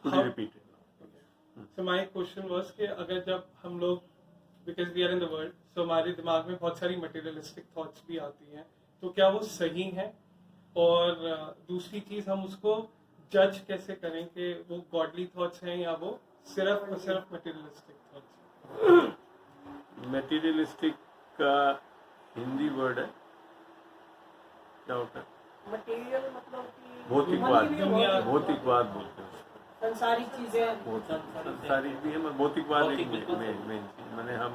Could you repeat it? So my question was कि अगर जब हम लोग because we are in the world, so हमारे दिमाग में बहुत सारी materialistic thoughts भी आती हैं, तो क्या वो सही है? और दूसरी चीज हम उसको जज कैसे करें कि वो गॉडली थॉट्स हैं या वो सिर्फ और सिर्फ मटेरियलिस्टिक थॉट्स? मटेरियलिस्टिक का हिंदी वर्ड है, क्या होता है? मटेरियल मतलब कि भौतिकवाद, दुनिया, भौतिकवाद बोलते हैं। संसारी चीजें, संसारी भी है, भौतिकवाद एक मेन चीज, मैंने हम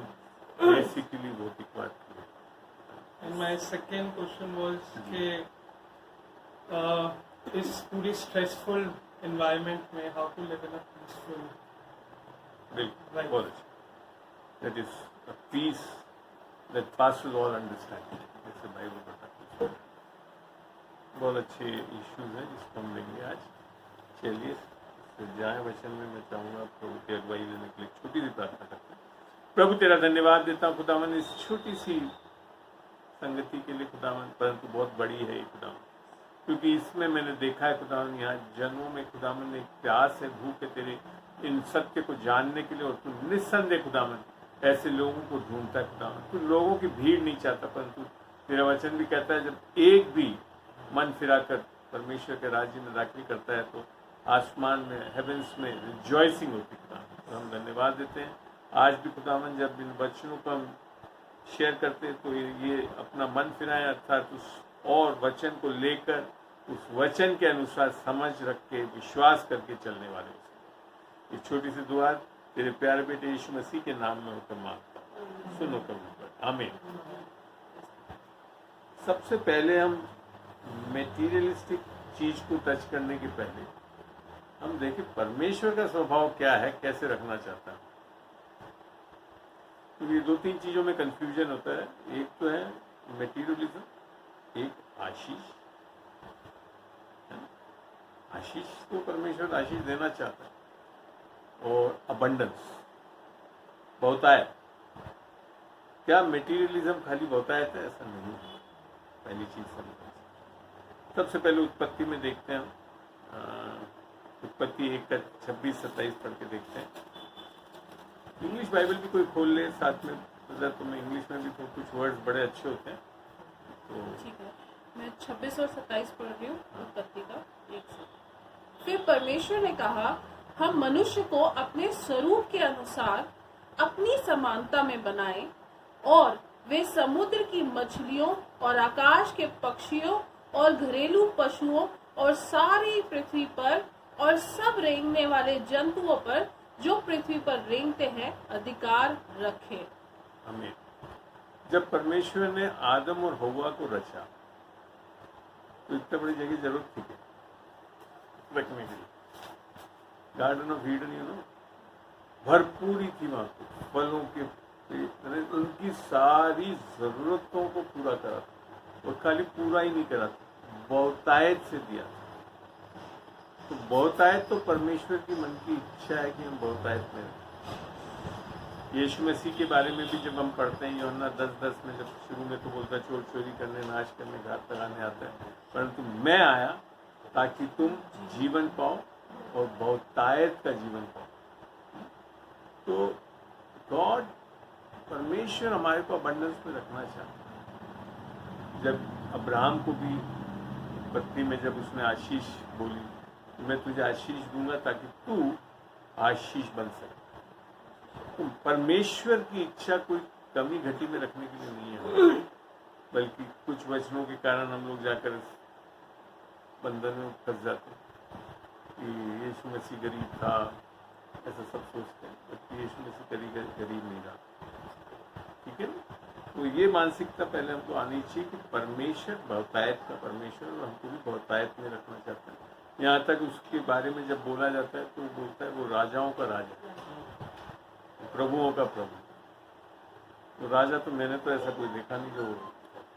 बेसिकली भौतिकवाद की। And my second question was कि इस पूरी स्ट्रेसफुल एनवायरनमेंट में how to live in a peaceful बिल्कुल, बहुत अच्छा। That is a peace that passes all understanding, जैसे बाइबल बताती है। बहुत अच्छे इश्यूज हैं जिसको हम लेंगे आज। चलिए जाए वचन में। मैं चाहूँगा प्रभु की अगुवाई देने के लिए छोटी सी प्रार्थना करते हैं। प्रभु तेरा धन्यवाद देता हूँ खुदावन इस छोटी सी संगति के लिए खुदावन, परंतु बहुत बड़ी है ये खुदावन, क्योंकि इसमें मैंने देखा है खुदावन यहाँ जन्मों में खुदावन एक प्यास है, भूख है तेरे इन सत्य को जानने के लिए, और तू निस्संदेह खुदावन ऐसे लोगों को ढूंढता है खुदावन। तू लोगों की भीड़ नहीं चाहता, परंतु तेरा वचन भी कहता है जब एक भी मन फिराकर परमेश्वर के राज्य में दाखिल करता है तो आसमान में, हेवेंस में रिजॉइसिंग होती है। तो हम धन्यवाद देते हैं आज भी खुदावन, जब इन वचनों को हम शेयर करते हैं तो ये अपना मन फिराएं, अर्थात उस और वचन को लेकर उस वचन के अनुसार समझ रख के विश्वास करके चलने वाले हो। ये छोटी सी दुआ तेरे प्यारे बेटे यीशु मसीह के नाम में होकर मांगता हूं, सुनो कबूल। आमीन। सबसे पहले हम मेटीरियलिस्टिक चीज को टच करने के पहले हम देखें परमेश्वर का स्वभाव क्या है, कैसे रखना चाहता है। तो ये दो तीन चीजों में कंफ्यूजन होता है। एक तो है मेटीरियलिज्म, एक आशीष। आशीष तो परमेश्वर आशीष देना चाहता है, और अबंडेंस, बहुतायत। क्या मेटीरियलिज्म खाली बहुतायत है? ऐसा नहीं है। पहली चीज समझ। सबसे पहले उत्पत्ति में देखते हैं, उत्पत्ति 1:26-27 पढ़ के देखते हैं। इंग्लिश बाइबल भी कोई खोल ले साथ में, तो मैं इंग्लिश में भी तो कुछ वर्ड्स बड़े अच्छे होते हैं। तो ठीक है, मैं 26 और 27 पढ़ रही हूँ उत्पत्ति का 1 से। फिर परमेश्वर ने कहा, हम मनुष्य को अपने स्वरूप के अनुसार अपनी समानता में बनाएं, और वे समुद्र की मछलियों और आकाश के पक्षियों और घरेलू पशुओं और सारी पृथ्वी पर और सब रेंगने वाले जंतुओं पर जो पृथ्वी पर रेंगते हैं अधिकार रखे। आमीन। जब परमेश्वर ने आदम और हव्वा को रचा तो इतनी बड़ी जगह जरूरत थी रखने के लिए। Garden of Eden, you know, भरपूरी थी वहां पे फलों के, उनकी सारी जरूरतों को पूरा करा था। और खाली पूरा ही नहीं करा था, बहुतायत से दिया था। तो बहुतायत तो परमेश्वर की मन की इच्छा है कि हम बहुतायत में रहें। यीशु मसीह के बारे में भी जब हम पढ़ते हैं यूहन्ना 10:10 में, जब शुरू में तो बोलता है चोर चोरी करने, नाश करने, घात लगाने आता है, परंतु मैं आया ताकि तुम जीवन पाओ और बहुतायत का जीवन पाओ। तो गॉड, परमेश्वर हमारे को अबंडेंस में रखना चाहता है। जब अब्राहम को भी पत्नी में जब उसने आशीष बोली, मैं तुझे आशीष दूंगा ताकि तू आशीष बन सके। तो परमेश्वर की इच्छा कोई कमी घटी में रखने के लिए नहीं है, बल्कि कुछ वचनों के कारण हम लोग जाकर इस बंधन में फंस जाते हैं कि यीशु मसीह गरीब था, ऐसा सब सोचते हैं, बल्कि यीशु मसीह गरीब नहीं रहा। ठीक है ना? तो ये मानसिकता पहले हमको आनी चाहिए कि परमेश्वर बहुतायत का परमेश्वर, और हमको भी बहुतायत में रखना चाहता है। यहाँ तक उसके बारे में जब बोला जाता है तो वो बोलता है वो राजाओं का राजा, प्रभुओं का प्रभु। तो राजा तो मैंने तो ऐसा कोई देखा नहीं जो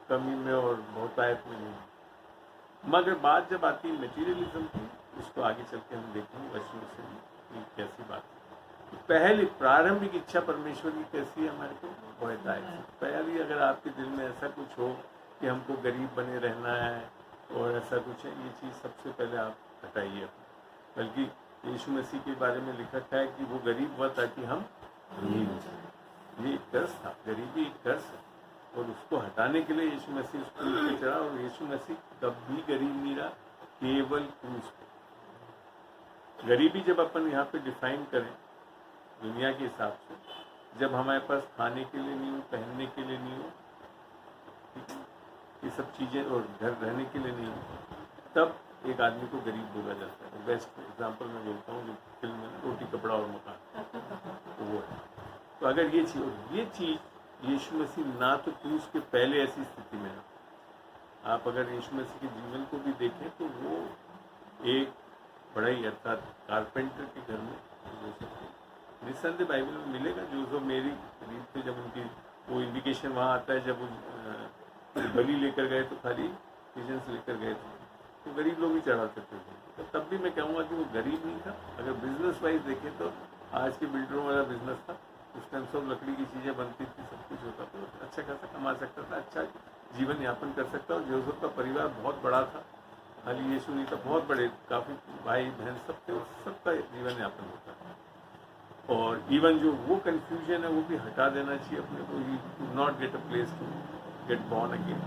कमी में और बहुतायत में नहीं। मगर बात जब आती है मटीरियलिज्म की, उसको आगे चल के हम देखेंगे वचनों से कि कैसी बात है। तो पहली प्रारंभिक इच्छा परमेश्वर की कैसी है हमारे को? बहुतायत। पहली अगर आपके दिल में ऐसा कुछ हो कि हमको गरीब बने रहना है और ऐसा कुछ है, ये चीज़ सबसे पहले आप हटाइए। बल्कि यीशु मसीह के बारे में लिखा है कि वो गरीब हुआ ताकि हम अमीर हो जाए। ये एक कर्ज था, गरीबी एक कर्ज है, और उसको हटाने के लिए यीशु मसीह उस क्रूस पे चढ़ा। और यीशु मसीह कभी गरीब नहीं रहा, केवल क्रूस पे। गरीबी जब अपन यहाँ पे डिफाइन करें दुनिया के हिसाब से, जब हमारे पास खाने के लिए नहीं हो, पहनने के लिए नहीं हो, ठीक है, ये सब चीज़ें, और घर रहने के लिए नहीं हो, तब एक आदमी को गरीब बोला जाता है। बेस्ट एग्जांपल मैं बोलता हूँ जो फिल्म में रोटी कपड़ा और मकान, तो वो है। तो अगर ये चीज़ यीशु मसीह ना तो क्रूस के पहले ऐसी स्थिति में है। आप अगर यीशु मसीह के जीवन को भी देखें तो वो एक बड़ा ही, अर्थात कारपेंटर के घर में हो सकते हैं। निस्संदेह बाइबल में मिलेगा जो मेरी रीत पे, जब उनकी वो इंडिकेशन वहाँ आता है, जब वो बलि लेकर गए तो खाली पिजन्स लेकर गए थे, तो गरीब लोग ही चढ़ाते थे। तो तब भी मैं कहूँगा कि वो गरीब नहीं था। अगर बिजनेस वाइज देखें तो आज के बिल्डरों वाला बिजनेस था, उस टाइम सब लकड़ी की चीज़ें बनती थी, सब कुछ होता था, अच्छा खासा कमा सकता था, अच्छा जीवन यापन कर सकता। और जोसेफ का परिवार बहुत बड़ा था, खाली यीशु नहीं था, बहुत बड़े, काफ़ी भाई बहन सब थे, और सबका जीवन यापन होता था। और इवन जो वो कन्फ्यूजन है वो भी हटा देना चाहिए अपने को। He not get a place to get born again,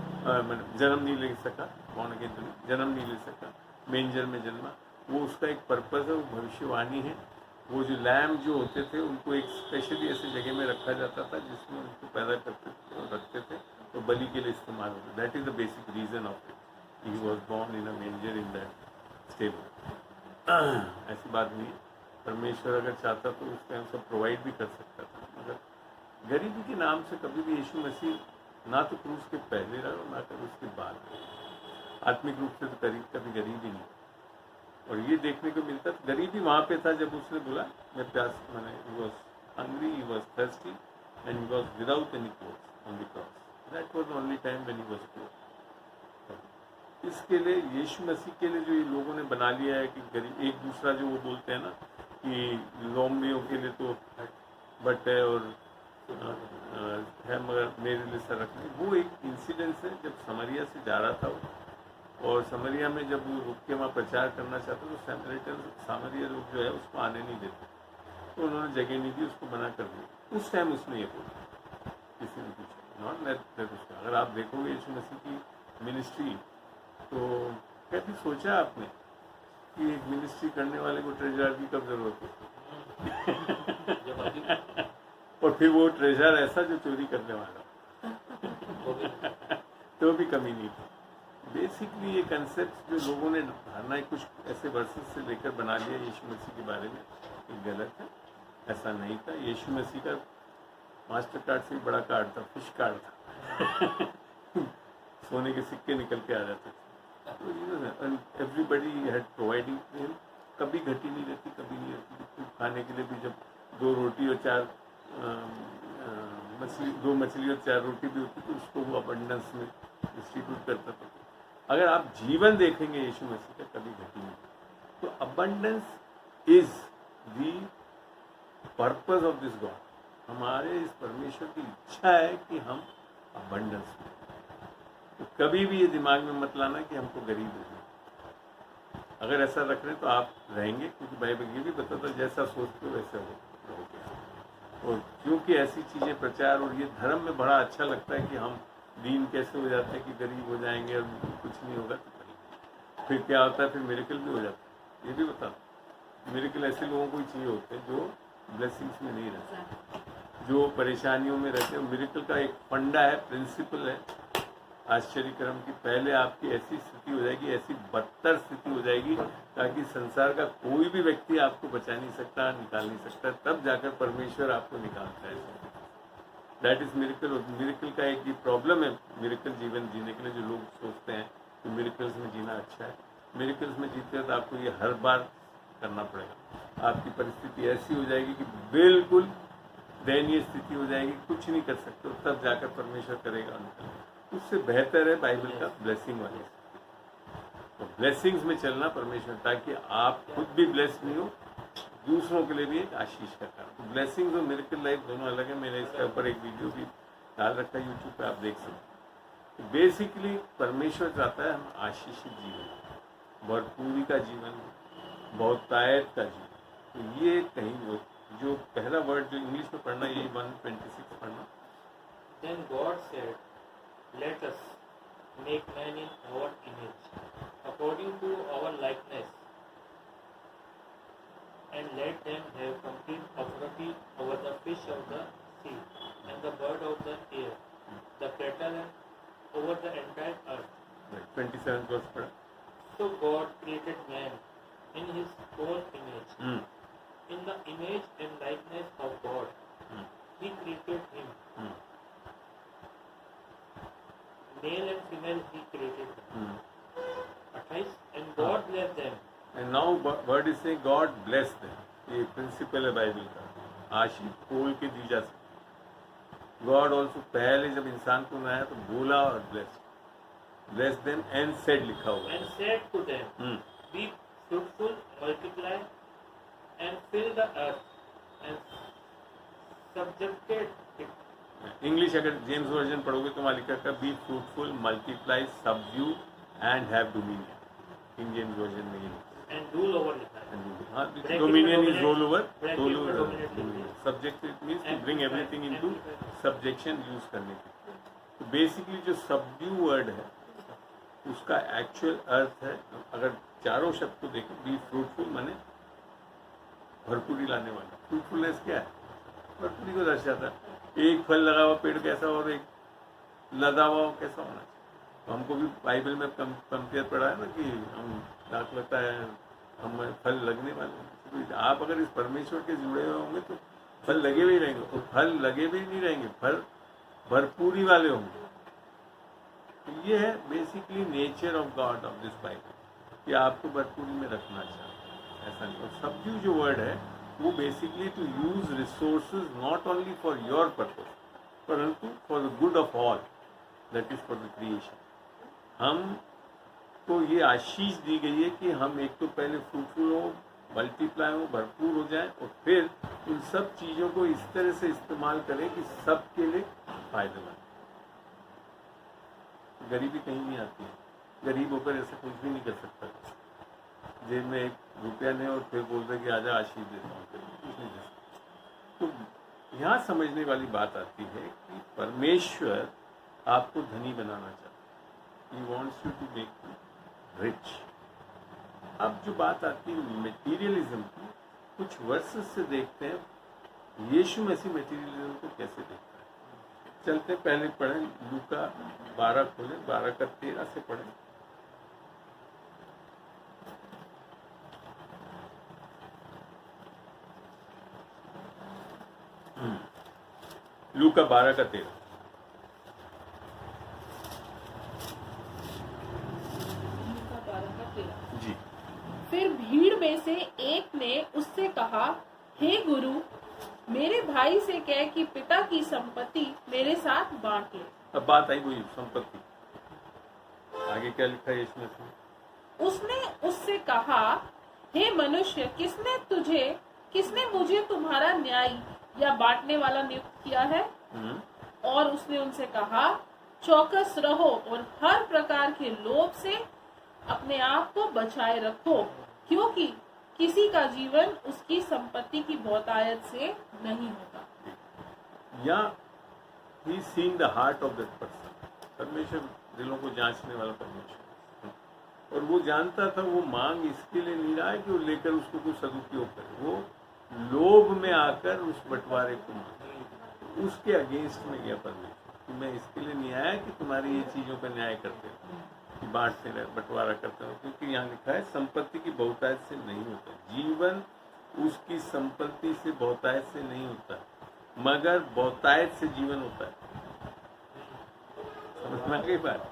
जन्म नहीं ले सका, बॉर्न अगेन तो नहीं, जन्म नहीं ले सका, मेंजर में जन्मा, वो उसका एक पर्पज़ है, वो भविष्यवाणी है। वो जो लैम्ब जो होते थे उनको एक स्पेशली ऐसी जगह में रखा जाता था जिसमें उनको पैदा करते थे और रखते थे, तो बलि के लिए इस्तेमाल होता। That is the basic reason of it. He was born in a मेंजर in that stable. ऐसी बात नहीं है, परमेश्वर अगर चाहता तो उस टाइम सब प्रोवाइड भी कर सकता था। मगर गरीबी के नाम से कभी भी यीशु मसीह ना तो क्रूस के पहले रहा और ना क्रूस के बाद। आत्मिक रूप से तो कभी गरीब ही नहीं। और ये देखने को मिलता था, गरीबी वहाँ पे था जब उसने बोला मैं प्यास, मैंने he was hungry, he was thirsty and he was without any clothes on the cross. That was only time when he was poor. इसके लिए यीशु मसीह के लिए जो ये लोगों ने बना लिया है कि गरीब, एक दूसरा जो वो बोलते हैं ना कि लोमड़ियों के लिए तो बट है और है मगर मेरे लिए सड़क नहीं। वो एक इंसिडेंस है, जब समरिया से जा रहा था वो, और समरिया में जब वो रुक के वहाँ प्रचार करना चाहता तो सामरिया लोग जो है उसको आने नहीं देते, तो उन्होंने जगह नहीं दी, उसको मना कर दिया। उस टाइम उसने ये बोला, किसी ने पूछा, नॉट दैट उसका। अगर आप देखोगे यीशु मसीह की मिनिस्ट्री तो कभी सोचा आपने कि एक मिनिस्ट्री करने वाले को ट्रेजर की कब जरूरत है? और फिर वो ट्रेजर ऐसा जो चोरी करने वाला तो भी कमी नहीं थी। बेसिकली ये कंसेप्ट जो लोगों ने धारणा कुछ ऐसे वर्सेस से लेकर बना लिया यीशु मसीह के बारे में, ये गलत है। ऐसा नहीं था। यीशु मसीह का मास्टर कार्ड से बड़ा कार्ड था, फिश कार्ड था। सोने के सिक्के निकल के आ जाते थे। तो एवरीबडी हैड प्रोवाइडिंग हिम, कभी घटी नहीं रहती, कभी नहीं रहती। खाने के लिए भी जब 2 रोटी और 4 2 मछली और 4 रोटी भी होती तो उसको वो अबंडेंस में डिस्ट्रीब्यूट करता था। अगर आप जीवन देखेंगे यीशु मसीह का, कभी घटी नहीं। तो abundance is the purpose of this God. हमारे इस परमेश्वर की इच्छा है कि हम अबंडेंस में, तो कभी भी ये दिमाग में मत लाना कि हमको गरीब होना। अगर ऐसा रख रहे हैं तो आप रहेंगे, क्योंकि बाइबल ये भी बताता है जैसा सोचते हो वैसे रहोगे। और क्योंकि ऐसी चीज़ें प्रचार और ये धर्म में बड़ा अच्छा लगता है कि हम दीन कैसे हो जाते हैं कि गरीब हो जाएंगे और कुछ नहीं होगा, तो फिर क्या होता है, फिर मिरेकल भी हो जाता है। ये भी बता, मिरेकल ऐसे लोगों को ही चाहिए होते हैं जो ब्लेसिंग्स में नहीं रहते, जो परेशानियों में रहते हैं। मिरेकल का एक फंडा है, प्रिंसिपल है आश्चर्यक्रम की, पहले आपकी ऐसी स्थिति हो जाएगी, ऐसी बदतर स्थिति हो जाएगी ताकि संसार का कोई भी व्यक्ति आपको बचा नहीं सकता, निकाल नहीं सकता, तब जाकर परमेश्वर आपको निकालता है। That is miracle. और मिरेकल का एक ये प्रॉब्लम है, मिरेकल जीवन जीने के लिए जो लोग सोचते हैं कि मिरेकल्स में जीना अच्छा है, मिरेकल्स में जीते हैं तो आपको ये हर बार करना पड़ेगा। आपकी परिस्थिति ऐसी हो जाएगी कि बिल्कुल दयनीय स्थिति हो जाएगी, कुछ नहीं कर सकते, तब जाकर परमेश्वर करेगा। उससे बेहतर है बाइबल का ब्लेसिंग वाली, तो ब्लेसिंग्स में चलना परमेश्वर, ताकि आप खुद भी ब्लेस नहीं हो, दूसरों के लिए भी एक आशीष का कारण। तो ब्लेसिंग्स और मिरेकल लाइफ दोनों अलग है। मैंने इसके ऊपर एक वीडियो भी डाल रखा है यूट्यूब पे, आप देख सकते हैं। बेसिकली परमेश्वर चाहता है हम आशीषित जीवन, भरपूरी का जीवन, बहुतायत का जीवन। तो ये कहीं वो जो पहला वर्ड जो इंग्लिश में पढ़ना, यही 126 पढ़ना। Then God said, Let us make man in our image, according to our likeness, and let them have complete authority over the fish of the sea, and the bird of the air, the cattle, and over the entire earth. 27 वर्ष पढ़ा। So God created man in his own image. In the image and likeness of God, he created him. Male and female he created them. 28. And God blessed them. And now word is saying God bless them. ये principal है Bible का, आशीष खोल के दी जा सकती। God also पहले जब इंसान को बनाया तो बोला और bless them and said लिखा हुआ है। And said to them, Be fruitful, multiply, and fill the earth, and subjected it. English अगर जेम्स वर्जन पढ़ोगे तो वहाँ लिखा था be fruitful, multiply, subdue and have dominion. King James version में ये And rule over लिखा है। हाँ, Bracket डोमिनियन में is rule over, bracket rule में ओवर dominate लिखा है। Subject it means to bring everything into Amplify। Subjection use करने के। तो बेसिकली जो सबड्यू वर्ड है उसका एक्चुअल अर्थ है, अगर चारों शब्द को देखें, बी फ्रूटफुल माने भरपूरी लाने वाला। फ्रूटफुलनेस क्या है? भरपूरी को दर्शाता है। एक फल लगा हुआ पेड़ कैसा और एक लदा हुआ कैसा होना चाहिए। तो हमको भी बाइबल में कंपेयर पढ़ा है ना कि हम दाख लगता है हम फल लगने वाले। तो आप अगर इस परमेश्वर के जुड़े हुए होंगे तो फल लगे भी रहेंगे, और फल लगे भी नहीं रहेंगे, फल भरपूरी वाले होंगे। तो ये है basically nature of God of this Bible कि आपको भरपूरी में रखना चाहिए, ऐसा नहीं। और सबड्यू जो वर्ड है वो basically to use resources not only for your purpose परंतु for the good of all, that is for the creation. हमको ये आशीष दी गई है कि हम एक तो पहले फ्रूटफुल हो, मल्टीप्लाई हो, भरपूर हो जाए, और फिर उन सब चीज़ों को इस तरह से इस्तेमाल करें कि सबके लिए फायदेमंद। गरीबी कहीं नहीं आती है, गरीब होकर ऐसा कुछ भी नहीं कर सकता। जेब में 1 रुपया नहीं और फिर बोलते कि आजा आशीष देता हूँ, कुछ नहीं दे सकता। तो यहाँ समझने वाली बात आती है कि परमेश्वर आपको धनी बनाना चाहता है। He wants you to make you rich. अब जो बात आती है मटेरियलिज्म की, कुछ वर्सेस से देखते हैं यीशु मसीह मटेरियलिज्म को कैसे देखता है। चलते पहले पढ़ें, लूका 12 खोलें, 12 का 13 से पढ़ें। लूका 12 का 13। जी। फिर भीड़ में से एक ने उससे कहा, हे गुरु, मेरे भाई से कह कि पिता की संपत्ति मेरे साथ बांट ले। अब बात आई वही संपत्ति। आगे क्या लिखा है इसमें से? उसने उससे कहा, हे मनुष्य, किसने मुझे तुम्हारा न्यायी या बांटने वाला नियुक्त किया है? और उसने उनसे कहा, चौकस रहो और हर प्रकार के लोभ से अपने आप को बचाए रखो, क्योंकि किसी का जीवन उसकी संपत्ति की बहुतायत से नहीं होता। या he seeing the heart of that person. परमेश्वर दिलों को जांचने वाला परमेश्वर, और वो जानता था वो मांग इसके लिए नहीं रहा है कि वो लेकर उसको कुछ सदुपयोग करे, वो लोभ में आकर उस बंटवारे को मांगे। उसके अगेंस्ट में गया परमेश्वर कि मैं इसके लिए नहीं आया कि तुम्हारी ये चीज़ों का न्याय करते हो, कि बांटते रहे, बंटवारा करते हो, क्योंकि यहाँ लिखा है संपत्ति की बहुतायत से नहीं होता। जीवन उसकी संपत्ति से बहुतायत से नहीं होता, मगर बहुतायत से जीवन होता है। समझ में आ गई बात?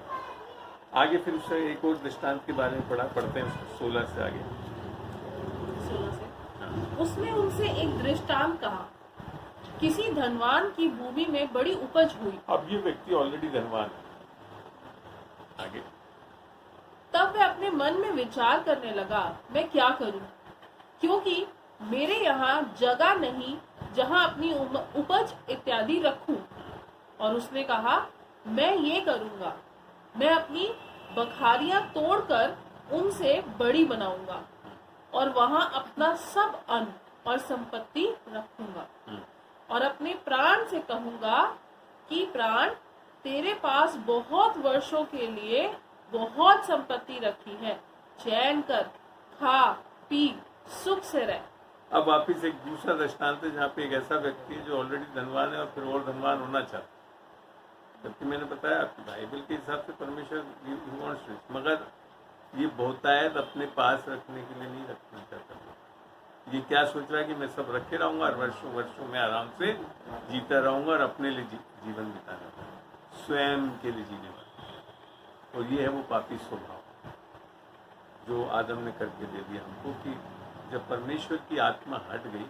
आगे फिर उससे एक और दृष्टांत के बारे में पढ़ते हैं उसको 16 से आगे। 16 से उसने उनसे एक दृष्टांत कहा, किसी धनवान की भूमि में बड़ी उपज हुई। अब ये व्यक्ति ऑलरेडी धनवान है। आगे तब वह अपने मन में विचार करने लगा, मैं क्या करूं, क्योंकि मेरे यहाँ जगह नहीं जहाँ अपनी उपज इत्यादि रखूं। और उसने कहा, मैं ये करूंगा, मैं अपनी बखारियां तोड़कर उनसे बड़ी बनाऊंगा और वहां अपना सब अन्न और संपत्ति रखूंगा और अपने प्राण से कहूंगा कि प्राण, तेरे पास बहुत वर्षों के लिए बहुत संपत्ति रखी है, चैन कर, खा पी, सुख से रह। अब वापिस एक दूसरा दृष्टांत है जहाँ पे एक ऐसा व्यक्ति है जो ऑलरेडी धनवान है और फिर और धनवान होना चाहता है। जबकि मैंने बताया आपकी बाइबल के हिसाब से परमेश्वर वांट्स रिच, मगर ये बहुतायत अपने पास रखने के लिए नहीं रखना चाहता। ये क्या सोच रहा है कि मैं सब रखे रहूंगा और वर्षों वर्षों में आराम से जीता रहूंगा और अपने लिए जीवन बिताना, स्वयं के लिए जीने वाला। और ये है वो पापी स्वभाव जो आदम ने करके दे दिया हमको कि जब परमेश्वर की आत्मा हट गई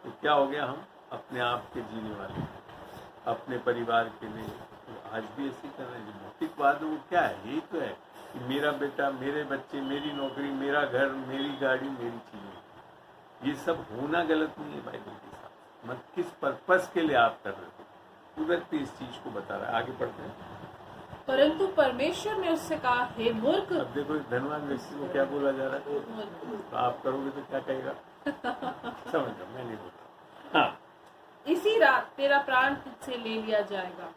तो क्या हो गया, हम अपने आप के जीने वाले, अपने परिवार के लिए। तो आज भी ऐसे कर रहे हैं। जो भौतिकवाद है वो क्या है, यही तो है कि मेरा बेटा, मेरे बच्चे, मेरी नौकरी, मेरा घर, मेरी गाड़ी, मेरी चीजें। ये सब होना गलत नहीं है बाइबल के साथ। मत किस पर्पस के लिए आप कर रहे हो, उधर पे इस चीज को बता रहा है। आगे बढ़ते हैं। परंतु परमेश्वर ने उससे कहा, हे मूर्ख। अब देखो धनवान व्यक्ति को क्या बोला जा रहा है, तो आप करोगे तो क्या कहेगा समझ लो, मैं नहीं बोलता। हाँ, इसी रात तेरा प्राण तुझसे ले लिया जाएगा,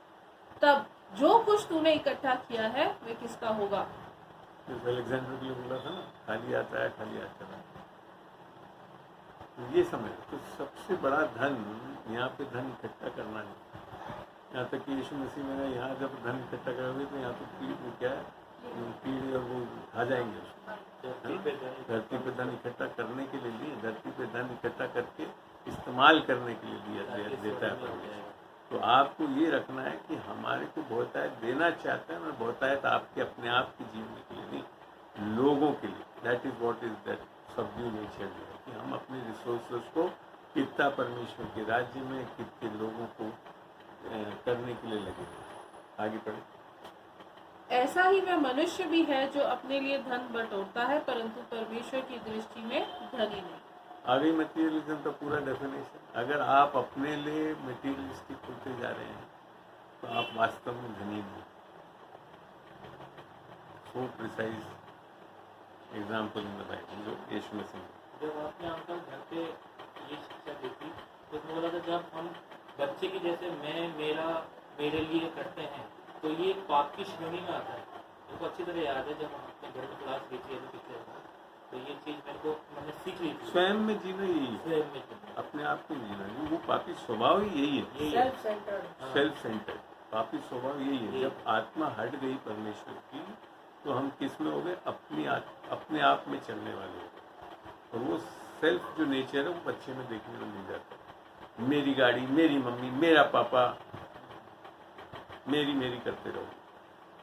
तब जो कुछ तूने इकट्ठा किया है वे किसका होगा। जैसे अलेक्जेंडर के लिए बोला था ना, खाली आता है खाली आता है। तो ये समझ, तो सबसे बड़ा धन यहाँ पे धन इकट्ठा करना है। यहाँ तक कि यीशु मसीह मैंने यहाँ जब धन इकट्ठा करोगे तो यहाँ तो क्या है, कीड़े और वो खा जाएंगे उसको। धरती पे धन इकट्ठा करने के लिए नहीं, धरती पे धन इकट्ठा करके इस्तेमाल करने के लिए दिया देता है परमेश्वर। तो आपको ये रखना है कि हमारे को बहुतायत देना चाहते हैं, और बहुतायत आपके अपने आप के जीवन के लिए नहीं, लोगों के लिए। That is what is that subdue nature जो है कि हम अपने रिसोर्सेस को कितना परमेश्वर के राज्य में कितने लोगों को करने के लिए लगे। आगे बढ़े। ऐसा ही वह मनुष्य भी है जो अपने लिए धन बटोरता है, परंतु परमेश्वर की दृष्टि में धनी नहीं। आगे मटेरियलिज्म का पूरा डेफिनेशन। अगर आप अपने लिए मटेरियलिस्टिक होते जा रहे हैं तो आप वास्तव में धनी नहीं। So precise example in the Bible जो यीशु मसीह। जब आपने अंकल घर पे ये शिक्षा दी थी तो उसमें बोला था जब हम बच्चे की जैसे मैं मेरा मेरे लिए करते हैं तो ये पाप की श्रेणी में आता है। मेरे को अच्छी तरह याद है जब हम अपने घर में क्लास ली थी पिछले बार, तो ये चीज़ मैंने सीख ली थी। स्वयं में जीना यही है, स्वयं में जीना, अपने आप को जीना। वो पापी स्वभाव ही यही है, सेल्फ सेंटर्ड। सेल्फ सेंटर्ड पापी स्वभाव यही है। जब आत्मा हट गई परमेश्वर की तो हम किस में हो गए, अपने आप में चलने वाले हो गए। और वो सेल्फ जो नेचर है वो बच्चे में देखने को मिल जाता है। मेरी गाड़ी, मेरी मम्मी, मेरा पापा, मेरी करते रहो।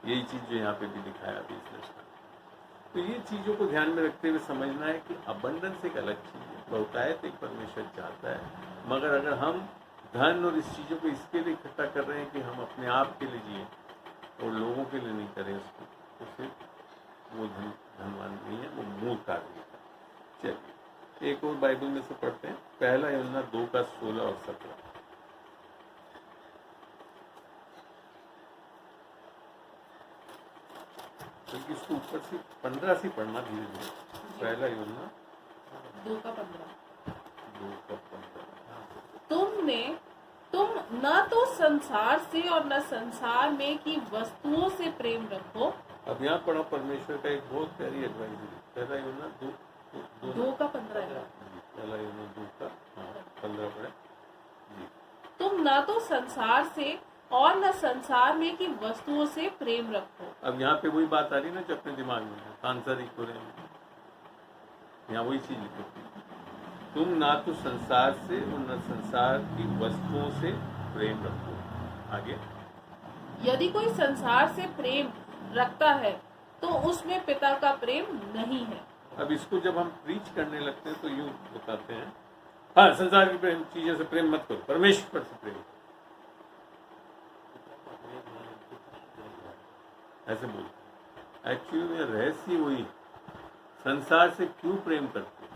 यही चीज जो यहाँ पे भी दिखाया अभी इस दृष्टांत। तो ये चीजों को ध्यान में रखते हुए समझना है कि अबंडेंस एक अलग चीज है, बहुतायत एक परमेश्वर चाहता है। मगर अगर हम धन और इस चीजों को इसके लिए इकट्ठा कर रहे हैं कि हम अपने आप के लिए जिए और लोगों के लिए नहीं करें उसको, तो फिर वो धनवान नहीं है, वो मूर्ख आदमी है। चलिए एक और बाइबल में से पढ़ते हैं, पहला यूहन्ना 2:16 और 17। क्योंकि इसको ऊपर से 15 से पढ़ना धीरे धीरे। पहला यूहन्ना 2:15। 2:15। तुम न तो संसार से और न संसार में की वस्तुओं से प्रेम रखो। अब यहाँ पढ़ा परमेश्वर का एक बहुत प्यारी एडवाइस है। पहला यूहन्ना 2:15। पहला यूहन्ना 2:15 पढ़े जी। तुम न तो संसार से और न संसार में की वस्तुओं से प्रेम रखो। अब यहाँ पे वही बात आ रही ना जो अपने दिमाग में है, सांसारिक हो रहे हैं, यहाँ वही चीज लिखी। तुम ना तो संसार से और न संसार की वस्तुओं से प्रेम रखो। आगे, यदि कोई संसार से प्रेम रखता है तो उसमें पिता का प्रेम नहीं है। अब इसको जब हम प्रीच करने लगते हैं तो यूँ बताते हैं, हाँ संसार की प्रेम चीजों से प्रेम मत करो, परमेश्वर से प्रेम करो। ऐसे बोलते। एक्चुअली में रहस्य वही है, संसार से क्यों प्रेम करते हो?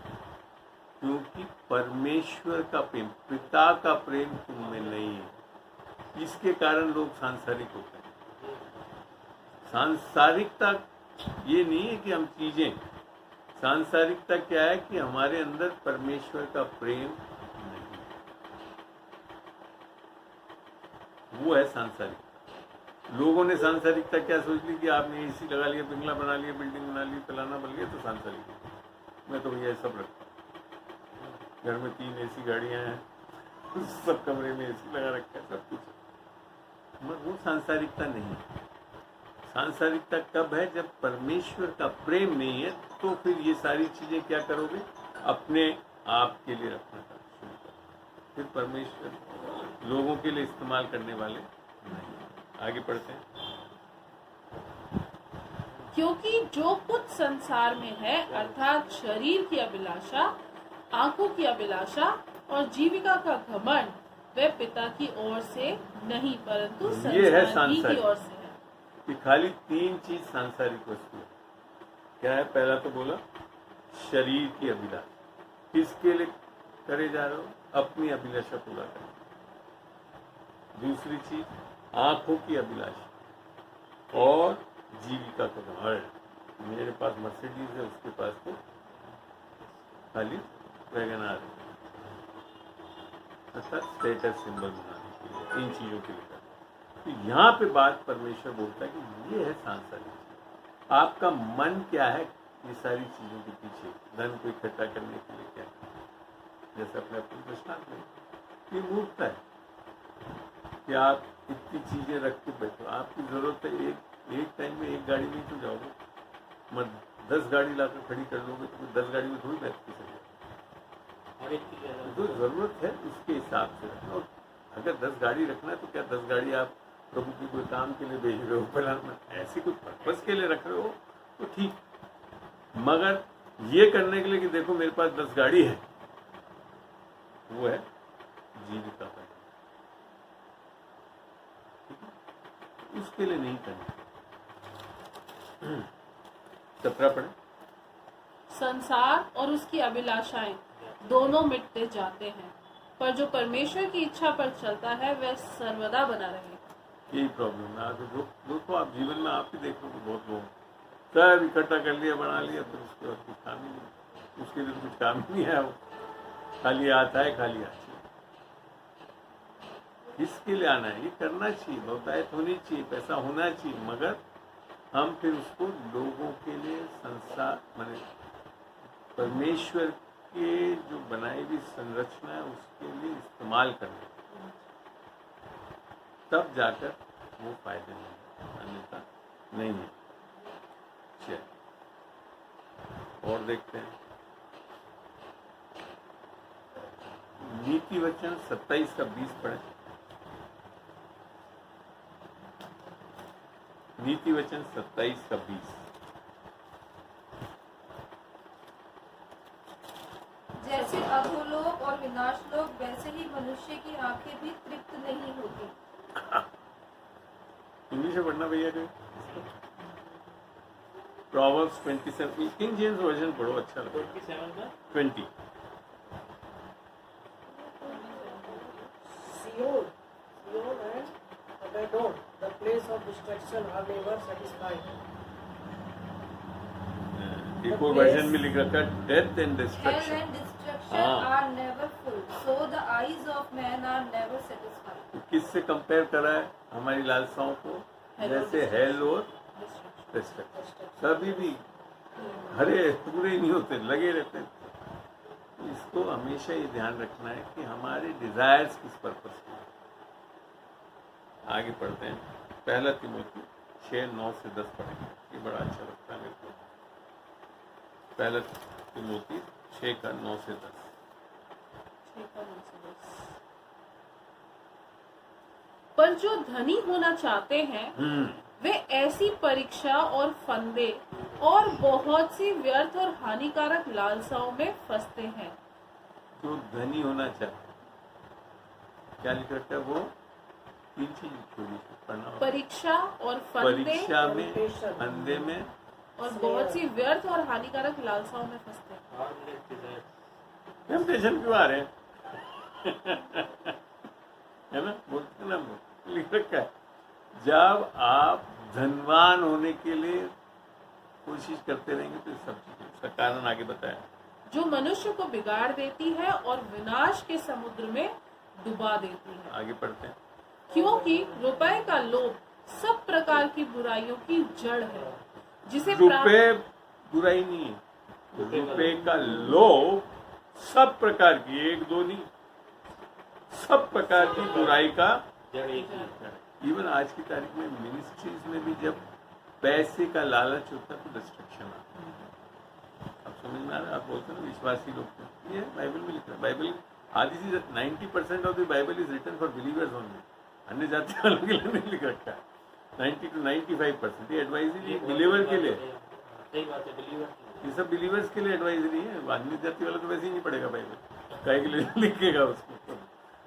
क्योंकि परमेश्वर का प्रेम, पिता का प्रेम तुम में नहीं है। इसके कारण लोग सांसारिक होते हैं। सांसारिकता ये नहीं है कि हम चीजें, सांसारिकता क्या है कि हमारे अंदर परमेश्वर का प्रेम नहीं है, वो है सांसारिकता। लोगों ने सांसारिकता क्या सोच ली कि आपने एसी लगा लिया, बंगला बना लिया, बिल्डिंग बना ली, फलाना बन लिया तो सांसारिक है। मैं तो भैया सब रखता हूँ, घर में 3 एसी गाड़ियां हैं, सब कमरे में एसी लगा रखा है, सब कुछ, मगर वो सांसारिकता नहीं है। सांसारिकता कब है? जब परमेश्वर का प्रेम नहीं है, तो फिर ये सारी चीजें क्या करोगे? अपने आप के लिए रखना शुरू करोगे, फिर परमेश्वर लोगों के लिए इस्तेमाल करने वाले नहीं। आगे पढ़ते हैं। क्योंकि जो कुछ संसार में है अर्थात शरीर की अभिलाषा, आंखों की अभिलाषा और जीविका का घमंड, वह पिता की ओर से नहीं परंतु ये है संसार ही की सांसारिक। ओर से है। कि खाली 3 चीज सांसारिक वस्तु है। क्या है? पहला तो बोला शरीर की अभिलाषा, किसके लिए करे जा रहे हो? अपनी अभिलाषा पूरा करना। दूसरी चीज आंखों की अभिलाषा और जीविका का घमंड। मेरे पास मर्सिडीज है, उसके पास तो खाली वैगनआर है, अर्थात स्टेटस सिंबल बनाने के लिए, इन चीजों के लिए। तो यहाँ पे बात परमेश्वर बोलता है कि ये है सांसारिक चीज। आपका मन क्या है ये सारी चीजों के पीछे? धन को इकट्ठा करने के लिए क्या है? जैसे अपने अपने दृष्टांत में, ये मूर्खता है कि आप इतनी चीजें रख के बैठो। आपकी जरूरत है एक टाइम में एक गाड़ी में तो जाओगे, मत 10 गाड़ी लाकर खड़ी कर लोगे तो 10 गाड़ी में थोड़ी बैठ के सके। हर एक की जो जरूरत है उसके हिसाब से रखना। और अगर 10 गाड़ी रखना है तो क्या 10 गाड़ी आप प्रभु की कोई काम के लिए भेज रहे हो, फलाना ऐसी कोई पर्पस के लिए रख रहे हो तो ठीक, मगर ये करने के लिए कि देखो मेरे पास 10 गाड़ी है, वो है जीविका का, उसके लिए नहीं करना। 17 पढ़े। संसार और उसकी अभिलाषाएं दोनों मिटते जाते हैं, पर जो परमेश्वर की इच्छा पर चलता है वह सर्वदा बना रहे। यही प्रॉब्लम है। तो दोस्तों आप जीवन में आप ही देख लो, बहुत लोग सब इकट्ठा कर लिया, बना लिया, फिर उसके बाद कुछ काम ही नहीं, उसके लिए कुछ काम ही नहीं है, वो खाली आता है, खाली आती है। किसके लिए आना है? ये करना चाहिए, बहुतायत होनी चाहिए, पैसा होना चाहिए, मगर हम फिर उसको लोगों के लिए, संसार माने परमेश्वर के जो बनाई हुई संरचना है उसके लिए इस्तेमाल करना, तब जाकर वो फायदे नहीं है, अन्यथा नहीं है। चलिए और देखते हैं। नीति वचन 27 का 20 पढ़े। नीति वचन 27 का 20। जैसे अधोलोक और विनाश लोक, वैसे ही मनुष्य की आंखें भी तृप्त नहीं होती। इंग्लिश में पढ़ना भैया को। प्रोवर्ब्स 27, किंग जेम्स वर्जन पढ़ो, अच्छा लगेगा। 27 का 20। Seol and Abaddon, the place of destruction, are never satisfied. एक और वर्जन में लिख रखा है death and Hell destruction. and destruction हाँ। are never full, so the eyes of man are never satisfied. किससे कंपेयर करा है हमारी लालसाओं को? जैसे हेल और डिस्ट्रक्शन, कभी भी हरे पूरे नहीं होते, लगे रहते हैं। इसको हमेशा ये ध्यान रखना है कि हमारे डिजायर्स किस पर्पस के। आगे पढ़ते हैं। पहला तिमोथी 6:9 से 10 पढ़ेंगे, ये बड़ा अच्छा लगता है मेरे को। पहला तिमोथी 6:9 से 10। पर जो धनी होना चाहते हैं वे ऐसी परीक्षा और फंदे और बहुत सी व्यर्थ और हानिकारक लालसाओं में फंसते हैं। जो धनी होना चाहते, क्या लिख रखा है? वो 3 चीज छोड़ी पढ़ना होगा। परीक्षा और फंदे परीक्षा में, फंदे में और बहुत सी व्यर्थ और हानिकारक लालसाओं में फंसते हैं। और डिजायर। टेम्पटेशन क्यों आ रहे हैं? है ना, बोलते हैं ना, लिख रखा है। जब आप धनवान होने के लिए कोशिश करते रहेंगे तो सब चीजें उसका कारण आगे बताया। जो मनुष्य को बिगाड़ देती है और विनाश के समुद्र में डुबा देती है। आगे पढ़ते हैं। क्योंकि रुपए का लोभ सब प्रकार की बुराइयों की जड़ है, जिसे प्राप्त रुपए बुराई नहीं है, रुपए का लोभ सब प्रकार की, एक दो नहीं, सब प्रकार की बुराई का जड़ एक ही है। इवन आज की तारीख में मिनिस्ट्रीज में भी जब पैसे का लालच होता है तो डिस्ट्रक्शन आता है। आप समझ में आ रहा है? आप बोलते हैं ना विश्वासी लोग, ये बाइबल में लिखा है। बाइबल आधी सी 90% of the Bible is written for believers only. अन्य जाति वालों के लिए नहीं लिख रखा है। 90 to 95% ये एडवाइजरी बिलीवर के लिए, सही बात है, बिलीवर ये सब बिलीवर्स के लिए एडवाइजरी है। अन्य जाति वाला तो वैसे ही नहीं पढ़ेगा बाइबल, काय के लिए लिखेगा उसको।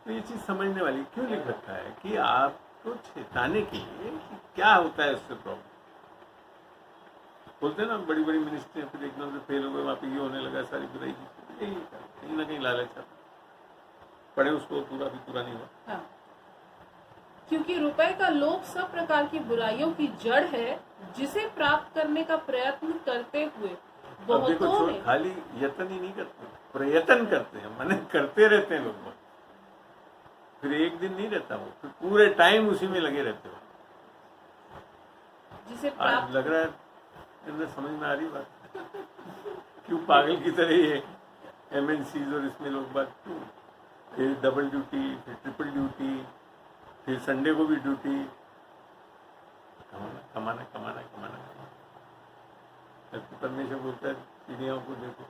तो ये चीज समझने वाली क्यों लिख रखा है कि आपको चेताने के लिए कि क्या होता है उससे प्रॉब्लम। बोलते हैं ना बड़ी बड़ी मिनिस्ट्री फिर एकदम से फेल हो गए, वहाँ पे ये होने लगा, सारी बुराई की, यही कहीं ना कहीं लालच आता। पढ़े उसको, पूरा भी पूरा नहीं हुआ। हाँ। क्योंकि रुपए का लोभ सब प्रकार की बुराइयों की जड़ है, जिसे प्राप्त करने का प्रयत्न करते हुए अब देखो बहुतों ने खाली यत्न ही नहीं करते, प्रयत्न करते हैं, माने करते रहते हैं लोग। फिर एक दिन नहीं रहता वो, फिर पूरे टाइम उसी में लगे रहते हो। जिसे आज प्राप्त लग रहा है इन्हें समझ में आ रही बात, क्यों पागल की तरह ये MNCs और इसमें लोग बात क्यों, फिर डबल ड्यूटी, फिर ट्रिपल ड्यूटी, फिर संडे को भी ड्यूटी, कमाना कमाना कमाना कमाना। परमेश्वर बोलता है चिड़ियाओं को देखो,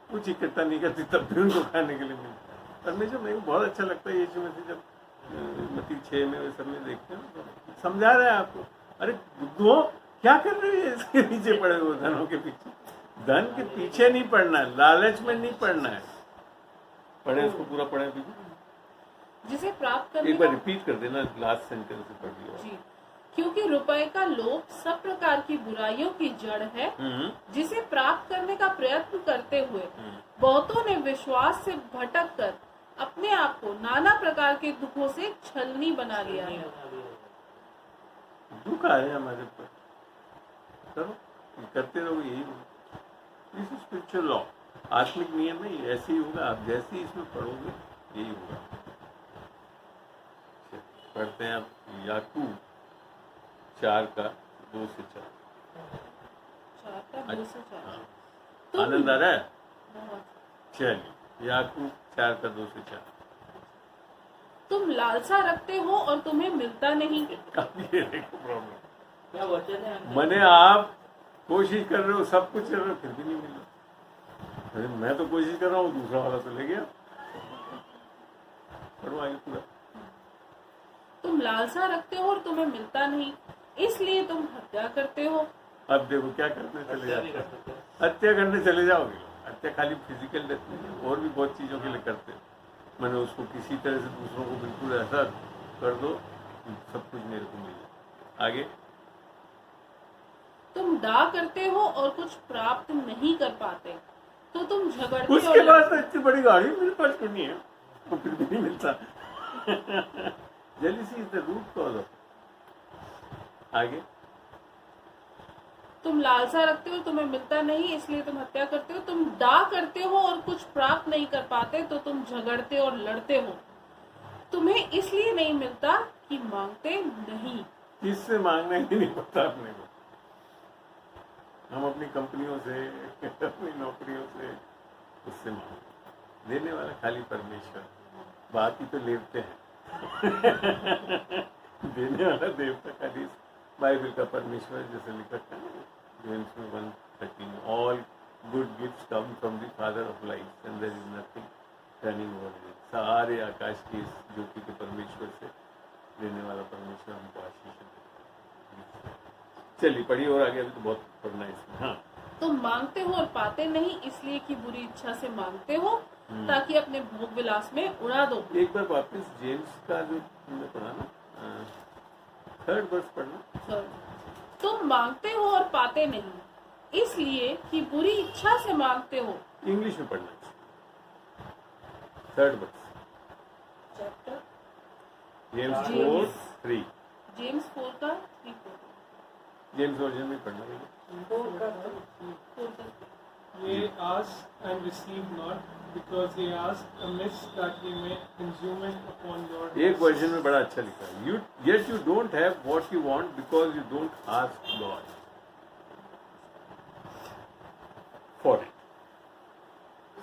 कुछ इकट्ठा नहीं करती तब भी उनको खाने के लिए मिलता है। परमेश्वर मेरे को बहुत अच्छा लगता है यीशु मसीह जब मत्ती 6 में वे सब में देखते हैं तो समझा रहा है आपको, अरे बुद्धुओं क्या कर रहे हैं इसके पीछे पड़े हो, धनों के पीछे। धन के पीछे नहीं पड़ना है, लालच में नहीं पड़ना है। पढ़े उसको पूरा पढ़े पीछे, जिसे प्राप्त करने एक बार का रिपीट कर देना, लास्ट सेंटेंस से पढ़ लिया। जी। क्योंकि रुपए का लोभ सब प्रकार की बुराइयों की जड़ है, जिसे प्राप्त करने का प्रयत्न करते हुए बहुतों ने विश्वास से भटक कर अपने आप को नाना प्रकार के दुखों से छलनी बना लिया है। दुख आ रहे हैं हमारे ऊपर, करो, ये करते रहो, यही होगा। दिस इज स्पिरिचुअल लॉ, आत्मिक नियम है, ये ऐसे ही होगा। आप जैसे ही इसमें पढ़ोगे यही होगा। पढ़ते हैं आप याकूब 4 का 2 से 4। 4 का 2 से 4। हाँ। आनंद आ रहा है? बहुत। चलिए याकूब 4 का 2 से 4। तुम लालसा रखते हो और तुम्हें मिलता नहीं। काफी प्रॉब्लम, क्या वचन है? मैंने आप कोशिश कर रहे हो, सब कुछ कर रहे हो, फिर भी नहीं मिल रहा। अरे मैं तो कोशिश कर रहा हूँ, दूसरा वाला तो ले गया। पढ़ो आगे पूरा। तुम लालसा रखते हो और तुम्हें मिलता नहीं, इसलिए तुम हत्या करते हो। अब देखो क्या करने चले हत्या नहीं जाते कर हो, सकते। हत्या करने चले जाओगे। हत्या खाली फिजिकल डेथ नहीं है, और भी बहुत चीजों के लिए करते हैं। मैंने उसको किसी तरह से दूसरों को बिल्कुल ऐसा कर दो सब कुछ मेरे को मिल जाए। आगे तुम दाह करते हो और कुछ प्राप्त नहीं कर पाते, तो तुम झगड़ते उसके और बाद तो इतनी बड़ी गाड़ी मेरे पास क्यों नहीं है, तो फिर भी नहीं मिलता। Jealousy is the root cause of. आगे तुम लालसा रखते हो, तुम्हें मिलता नहीं, इसलिए तुम हत्या करते हो। तुम दाह करते हो और कुछ प्राप्त नहीं कर पाते, तो तुम झगड़ते और लड़ते हो। तुम्हें इसलिए नहीं मिलता कि मांगते नहीं। किससे मांगना ही नहीं पता अपने को। हम अपनी कंपनियों से, अपनी नौकरियों से, उससे मांगते। देने वाला खाली परमेश्वर, बाकी तो लेते हैं। देने वाला देवता खाली बाइबल का परमेश्वर, जैसे लिखा था जेम्स में 1:13, all good gifts come from the father of lights and there is nothing turning over. सारे आकाश की ज्योति के परमेश्वर से देने वाला परमेश्वर हमको आशीष दे। चलिए पढ़िए और आगे, अभी तो बहुत पढ़ना है इसमें। हाँ, तुम मांगते हो और पाते नहीं, इसलिए कि बुरी इच्छा से मांगते हो, ताकि अपने भोग विलास में उड़ा दो। एक बार वापस जेम्स का जो तुमने पढ़ा ना, 3rd वर्स पढ़ना। तुम मांगते हो और पाते नहीं, इसलिए कि बुरी इच्छा से मांगते हो। इंग्लिश में पढ़ना है। 3rd verse, chapter James James. 4:3। James 4 का 3। जेम्स वर्जन में पढ़ना है। 4 का 3. Ye ask and receive not, because ye ask amiss that ye may consume it upon your एक वर्जन में बड़ा अच्छा लिखा है, you don't have what you want because you don't ask God for it.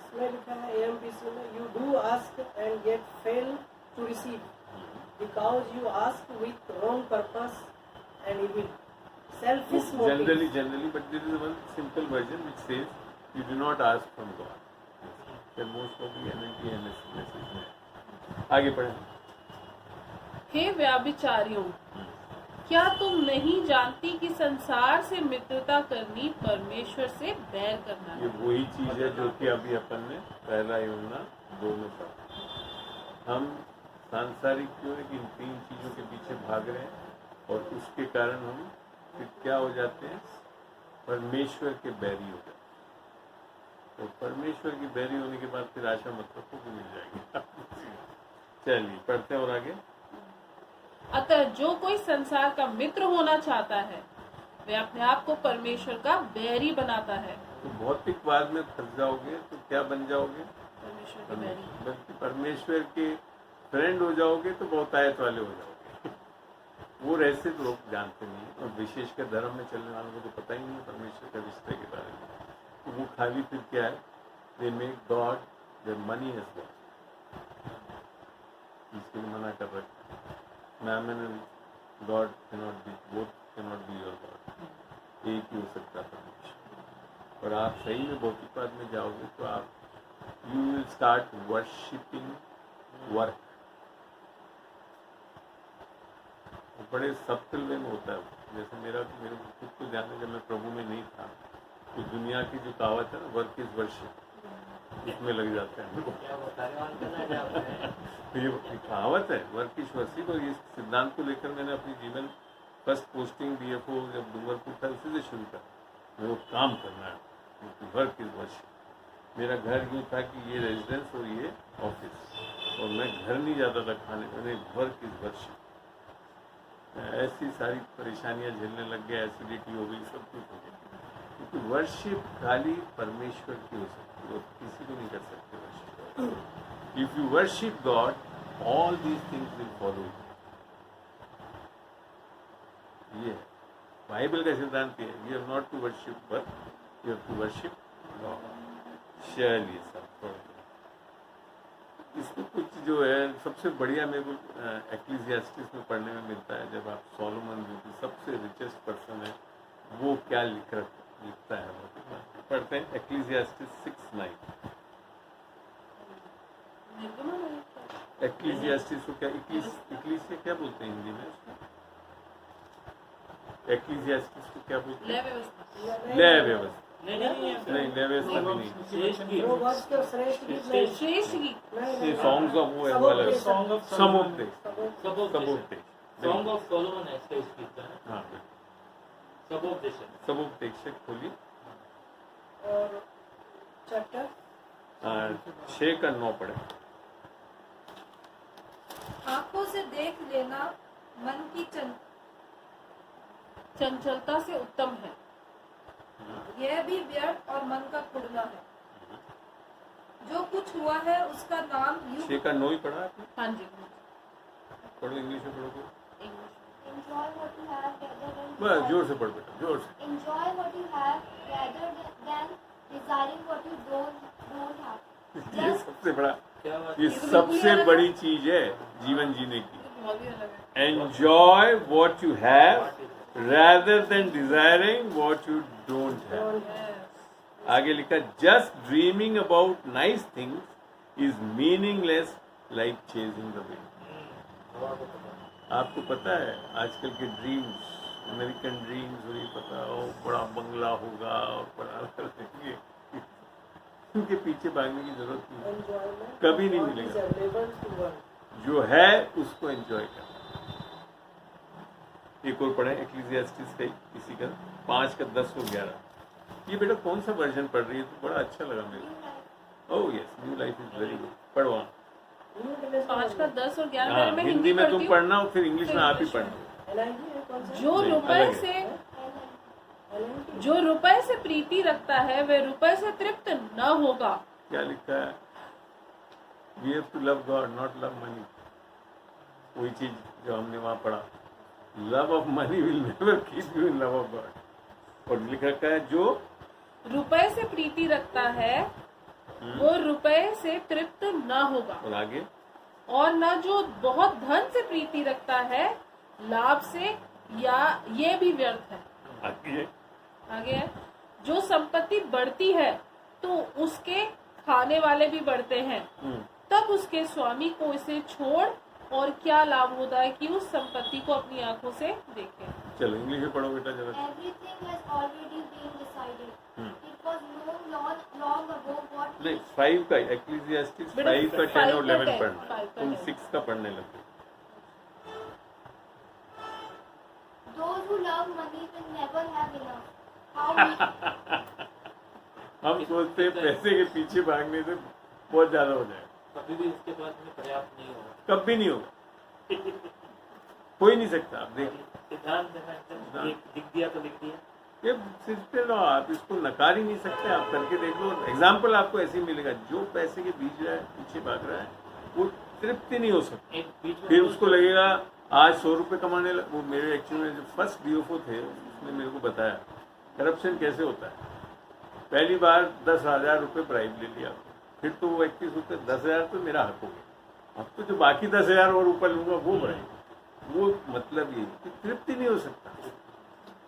इसमें लिखा है AMPC में, you do ask and yet fail to receive because you ask with wrong purpose and evil, selfish motives. Generally, but there is one simple version which says you do not ask from God. Then most of the NLT message में आगे पढ़ें. हे व्याभिचारियों, क्या तुम नहीं जानती कि संसार से मित्रता करनी परमेश्वर से बैर करना ये है? वही चीज है जो कि अभी अपन ने पहला यूहन्ना 2 में पढ़ा. हम सांसारिक क्यों है कि इन 3 चीजों के पीछे भाग रहे हैं और उसके कारण हम फिर क्या हो जाते हैं, परमेश्वर के बैरी हो जाते हैं. तो परमेश्वर की बैरी होने के बाद फिर आशा मतलब को मिल जाएगी. चलिए पढ़ते हैं और आगे. अतः जो कोई संसार का मित्र होना चाहता है वे अपने आप को परमेश्वर का बैरी बनाता है. तो भौतिकवाद में फंस जाओगे तो क्या बन जाओगे, परमेश्वर के बैरी. बल्कि परमेश्वर के फ्रेंड हो जाओगे तो बहुतायत वाले हो जाओगे. वो रहस्य तो लोग जानते नहीं, और विशेषकर धर्म में चलने वालों को तो पता ही नहीं है परमेश्वर का रिश्ते के बारे में. तो वो खाली फिर क्या है, they make God their money as God. इसके लिए मना कर रखा है. Mammon and God cannot be, both cannot be your God. एक ही हो सकता है परमेश्वर. और आप सही में भौतिकवाद में जाओगे तो आप you will start worshipping work. बड़े सब्टिल वे में होता है. जैसे मेरे खुद को ध्यान है, जब मैं प्रभु में नहीं था तो दुनिया की जो कहावत है ना, वर्क इज वर्शिप, इसमें लग जाते हैं. क्या बता रहे हैं? ये कहावत है वर्क इज वर्शिप. और इस सिद्धांत को लेकर मैंने अपनी जीवन फर्स्ट पोस्टिंग BFO जब डूंगरपुर था उसी से शुरू कर. मेरे को काम करना है, वर्क इज वर्शिप. मेरा घर यूँ था कि ये रेजिडेंस और ये ऑफिस, और मैं घर नहीं जाता था खाने. मैंने वर्क इज वर्शिप. ऐसी सारी परेशानियां झेलने लग गया, एसिडिटी हो गई, सब कुछ हो गया. क्योंकि वर्शिप खाली परमेश्वर की हो सकती है, किसी को नहीं कर सकते worship. If you worship God all these things will follow you. ये बाइबल का सिद्धांत है. You have not to worship but you have to worship God. चलिए सब इसको कुछ जो है सबसे बढ़िया मेरे को एक्लीसियास्टिस में पढ़ने में मिलता है. जब आप सोलोमन जो कि सबसे रिचेस्ट पर्सन है, वो क्या लिखता है वो पढ़ते हैं. एक्लीसियास्टिस 6:9. एक्लीसियास्टिस को क्या इक्लीसिया क्या बोलते हैं हिंदी में उसको? एक्लीसियास्टिस को क्या बोलते हैं? लय व्यवस्था. नहीं लय व्यवस्था भी नहीं. वो वर्ष के श्रेष्ठ गीत नहीं. श्रेष्ठ गीत. ये सॉन्ग्स ऑफ वो है वाला Song of समोपदेश. सबोपदेश. सॉन्ग ऑफ सोलोमन है इसका इस गीत का. हाँ सबोपदेश. समोपदेश खोलिए और चैप्टर 6 का 9 पढ़े. आंखों से देख लेना मन की चंचलता से उत्तम है. यह भी व्यर्थ और मन का कुड़ना है. जो कुछ हुआ है उसका नाम 6 का 9 ही पढ़ा आपने? हाँ जी. पढ़ो इंग्लिश में पढ़ो. Enjoy what you have rather than बस जोर से पढ़ बेटा, जोर से. enjoy what you have rather than desiring what you don't have. ये सबसे बड़ा, क्या बात ये ये तो सबसे बिल्कुल ही बड़ी चीज है जीवन जीने की. बहुत ही अलग है. Enjoy what you have rather than desiring what you don't have. आगे लिखा, just dreaming about nice things is meaningless like chasing the wind. आपको पता है आजकल के ड्रीम्स, अमेरिकन ड्रीम्स, और ये पता हो बड़ा बंगला होगा और बड़ा करेंगे, उनके पीछे भागने की जरूरत नहीं. enjoyment कभी नहीं what is मिलेगा. available to one. जो है उसको एंजॉय करना. एक और पढ़े एक्लीसियास्टिस का इसी का 5 का 10 और 11. ये बेटा कौन सा वर्जन पढ़ रही है? तो बड़ा अच्छा लगा मेरे को. Oh yes, new life is very good. पढ़ो आप. 5 का 10 और 11. हाँ, मैं हिंदी में तुम पढ़ती हूँ. पढ़ना और फिर इंग्लिश में आप ही पढ़ना. NIV है कौन सा? जो नहीं, रुपए अलग है. से LNT. जो रुपए से प्रीति रखता है वह रुपए से तृप्त न होगा। क्या लिखा है? We have to love God, not love money. वही चीज जो हमने वहां पढ़ा, love of money will never keep you in love of God. और लिखा है जो रुपए से प्रीति रखता है वो रुपए से तृप्त न होगा, और आगे और न जो बहुत धन से प्रीति रखता है लाभ से, या ये भी व्यर्थ है। आगे आगे है, जो संपत्ति बढ़ती है तो उसके खाने वाले भी बढ़ते हैं, तब उसके स्वामी को इसे छोड़ और क्या लाभ होता है कि उस संपत्ति को अपनी आंखों से देखे। चलो इंग्लिश में पढ़ो बेटा जरा. Everything has already been decided. It was known long ago what नहीं 5 का एक्लीसियास्टिस बेटा, 5 का 10 5 और का 11 10, पढ़ना. 5 का तुम 10. 6 का पढ़ने लगे. those who love money will never have enough. How we, हम सोचते हैं पैसे के पीछे भागने से बहुत ज्यादा हो जाए. कभी भी इसके पास में पर्याप्त नहीं होगा. कभी नहीं होगा, हो ही नहीं सकता. आप देखिए सिद्धांत है एकदम, दिख दिया तो लिख दिया. ये सिस्टम लो, आप इसको नकार ही नहीं सकते. आप करके देख लो. एग्जाम्पल आपको ऐसे ही मिलेगा. जो पैसे के पीछे भाग रहा है वो तृप्ति नहीं हो सकती. एक बीच में फिर उसको लगेगा आज 100 रुपये कमाने वो मेरे एक्चुअली में जो फर्स्ट डीओफओ थे उसने मेरे को बताया करप्शन कैसे होता है. पहली बार 10,000 रुपये ब्राइब ले लिया, फिर तो वो व्यक्ति सोचते 10,000 तो मेरा हक हो गया, अब तो जो बाकी 10,000 और ऊपर लूंगा वो ब्राइब. वो मतलब ये कि तृप्ति नहीं हो सकता.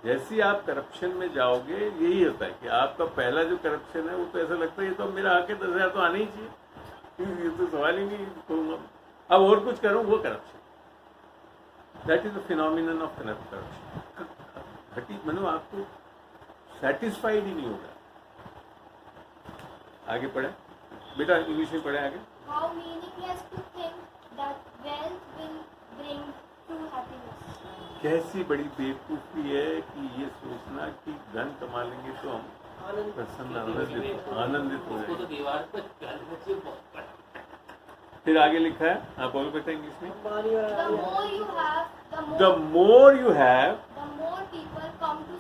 जैसे आप करप्शन में जाओगे यही होता है कि आपका पहला जो करप्शन है वो तो ऐसा लगता है ये तो मेरा हक है, 10,000 तो आने ही चाहिए, ये तो सवाल ही नहीं करूँगा. अब और कुछ करूँ वो corruption. That is the phenomenon of corruption. घटी मतलब आपको सेटिस्फाइड ही नहीं होगा. आगे पढ़े बेटा, इंग्लिश में पढ़े आगे. how meaningless to think that wealth will bring true happiness. कैसी बड़ी बेवकूफ़ी है कि ये सोचना कि धन कमा लेंगे तो हम आनंद. प्रसन्न आनंदित हो उसको तो जाएंगे. दीवार पर डालने से बहुत बड़ा. फिर आगे लिखा है, आप बोलो बेटा इंग्लिश में. Money or The more you have, the more you have, the more people come to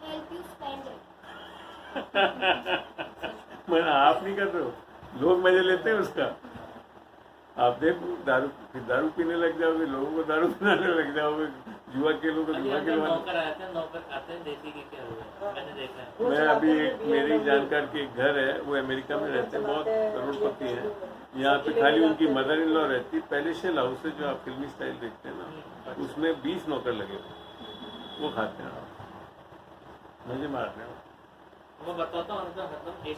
help you spend it. मैं आप नहीं कर रहे हो, लोग मजे लेते हैं उसका. आप देखो दारू पीने लग जाओगे, लोगों को दारू पिलाने लग जाओगे, जुआ खेलो तो जुआ अगर खेलो. नौकर आते हैं, नौकर खाते हैं देसी के क्या हुआ, मैंने देखा है. मैं अभी एक मेरी जानकार के एक घर है, वो अमेरिका में रहते हैं, बहुत करोड़पति हैं. यहाँ पे खाली उनकी मदर इन लॉ रहती. पैलेशियल हाउस है जो आप फिल्मी स्टाइल देखते हैं ना, उसमें 20 नौकर लगे हुए, वो खाते हैं, मजे मार रहे हैं. वो बताता हूँ उनका मतलब एक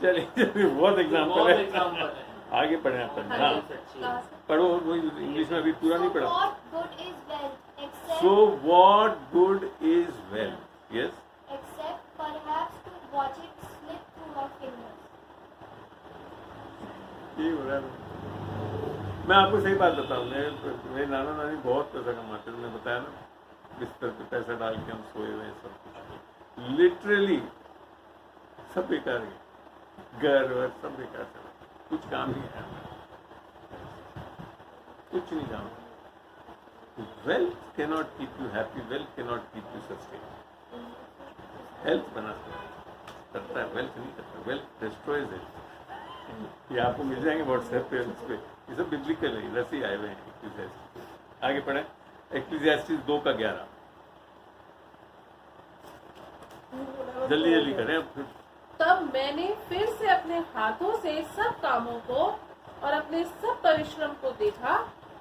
चलिए चलिए बहुत एग्जाम्पल बहुत है. एग्जाम्पल है. आगे पढ़े आप. हाँ हाँ जी, कहाँ से? पढ़ो, वो इंग्लिश में अभी पूरा नहीं So पढ़ा. what good is wealth except so what good is well. Yes, except perhaps to watch it slip through our fingers. ठीक हो रहा है. मैं आपको सही बात बताऊँ, मेरे नाना नानी बहुत पैसा कमाते थे. मैंने बताया ना, बिस्तर पे पैसा डाल के हम सोए हुए हैं, सब कुछ लिटरली सब बेकार है. घर वर सब बेकार चला, कुछ काम नहीं है, कुछ नहीं काम. Wealth cannot keep you happy, wealth cannot keep you sustain. Health बना करता है, वेल्थ नहीं करता. Wealth destroys health. ये आपको मिल जाएंगे व्हाट्सएप पे, उस पे ये सब बिब्लिकल है, रस ही आए हुए हैं एक्लीसियास्टिस. आगे पढ़े एक्लीसियास्टिस 2 का 11. जल्दी जल्दी करें अब. तब मैंने फिर से अपने हाथों से सब कामों को और अपने सब परिश्रम को देखा,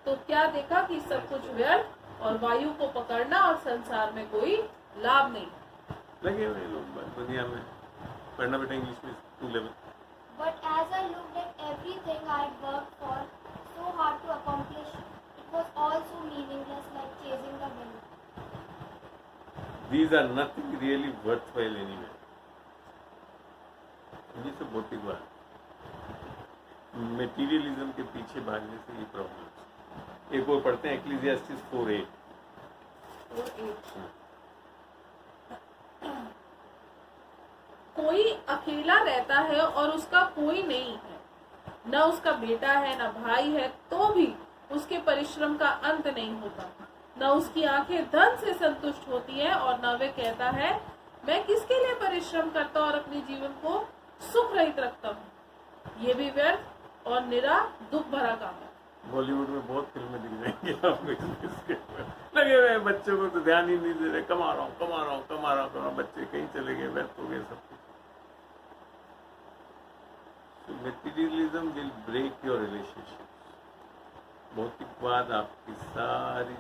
तो क्या देखा कि सब कुछ व्यर्थ और वायु को पकड़ना और संसार में कोई लाभ नहीं. लगे हुए लोग दुनिया में. पढ़ना बेटा इंग्लिश में 2 level. But as I looked at everything I had worked for so hard to accomplish, it was all so meaningless, like chasing the wind. These are nothing really worthwhile anyway. ये सब भौतिक बात. Materialism के पीछे भागने से ये problem. एक और पढ़ते हैं एक्लीसियास्टिस 4:8. कोई अकेला रहता है और उसका कोई नहीं है, न उसका बेटा है न भाई है, तो भी उसके परिश्रम का अंत नहीं होता. न उसकी आंखें धन से संतुष्ट होती हैं और न वे कहता है मैं किसके लिए परिश्रम करता और अपने जीवन को सुख रहित रखता हूँ। ये भी व्यर्थ और निरा दुख भरा काम है। बॉलीवुड में बहुत फिल्में दिख जाएंगी आपको इसके लगे हुए हैं, बच्चों को तो ध्यान ही नहीं दे रहे, कमा रहा हूँ, बच्चे कहीं चले गए, व्यर्थ हो गए सब कुछ। Materialism will break your relationship. भौतिकवाद आपकी सारी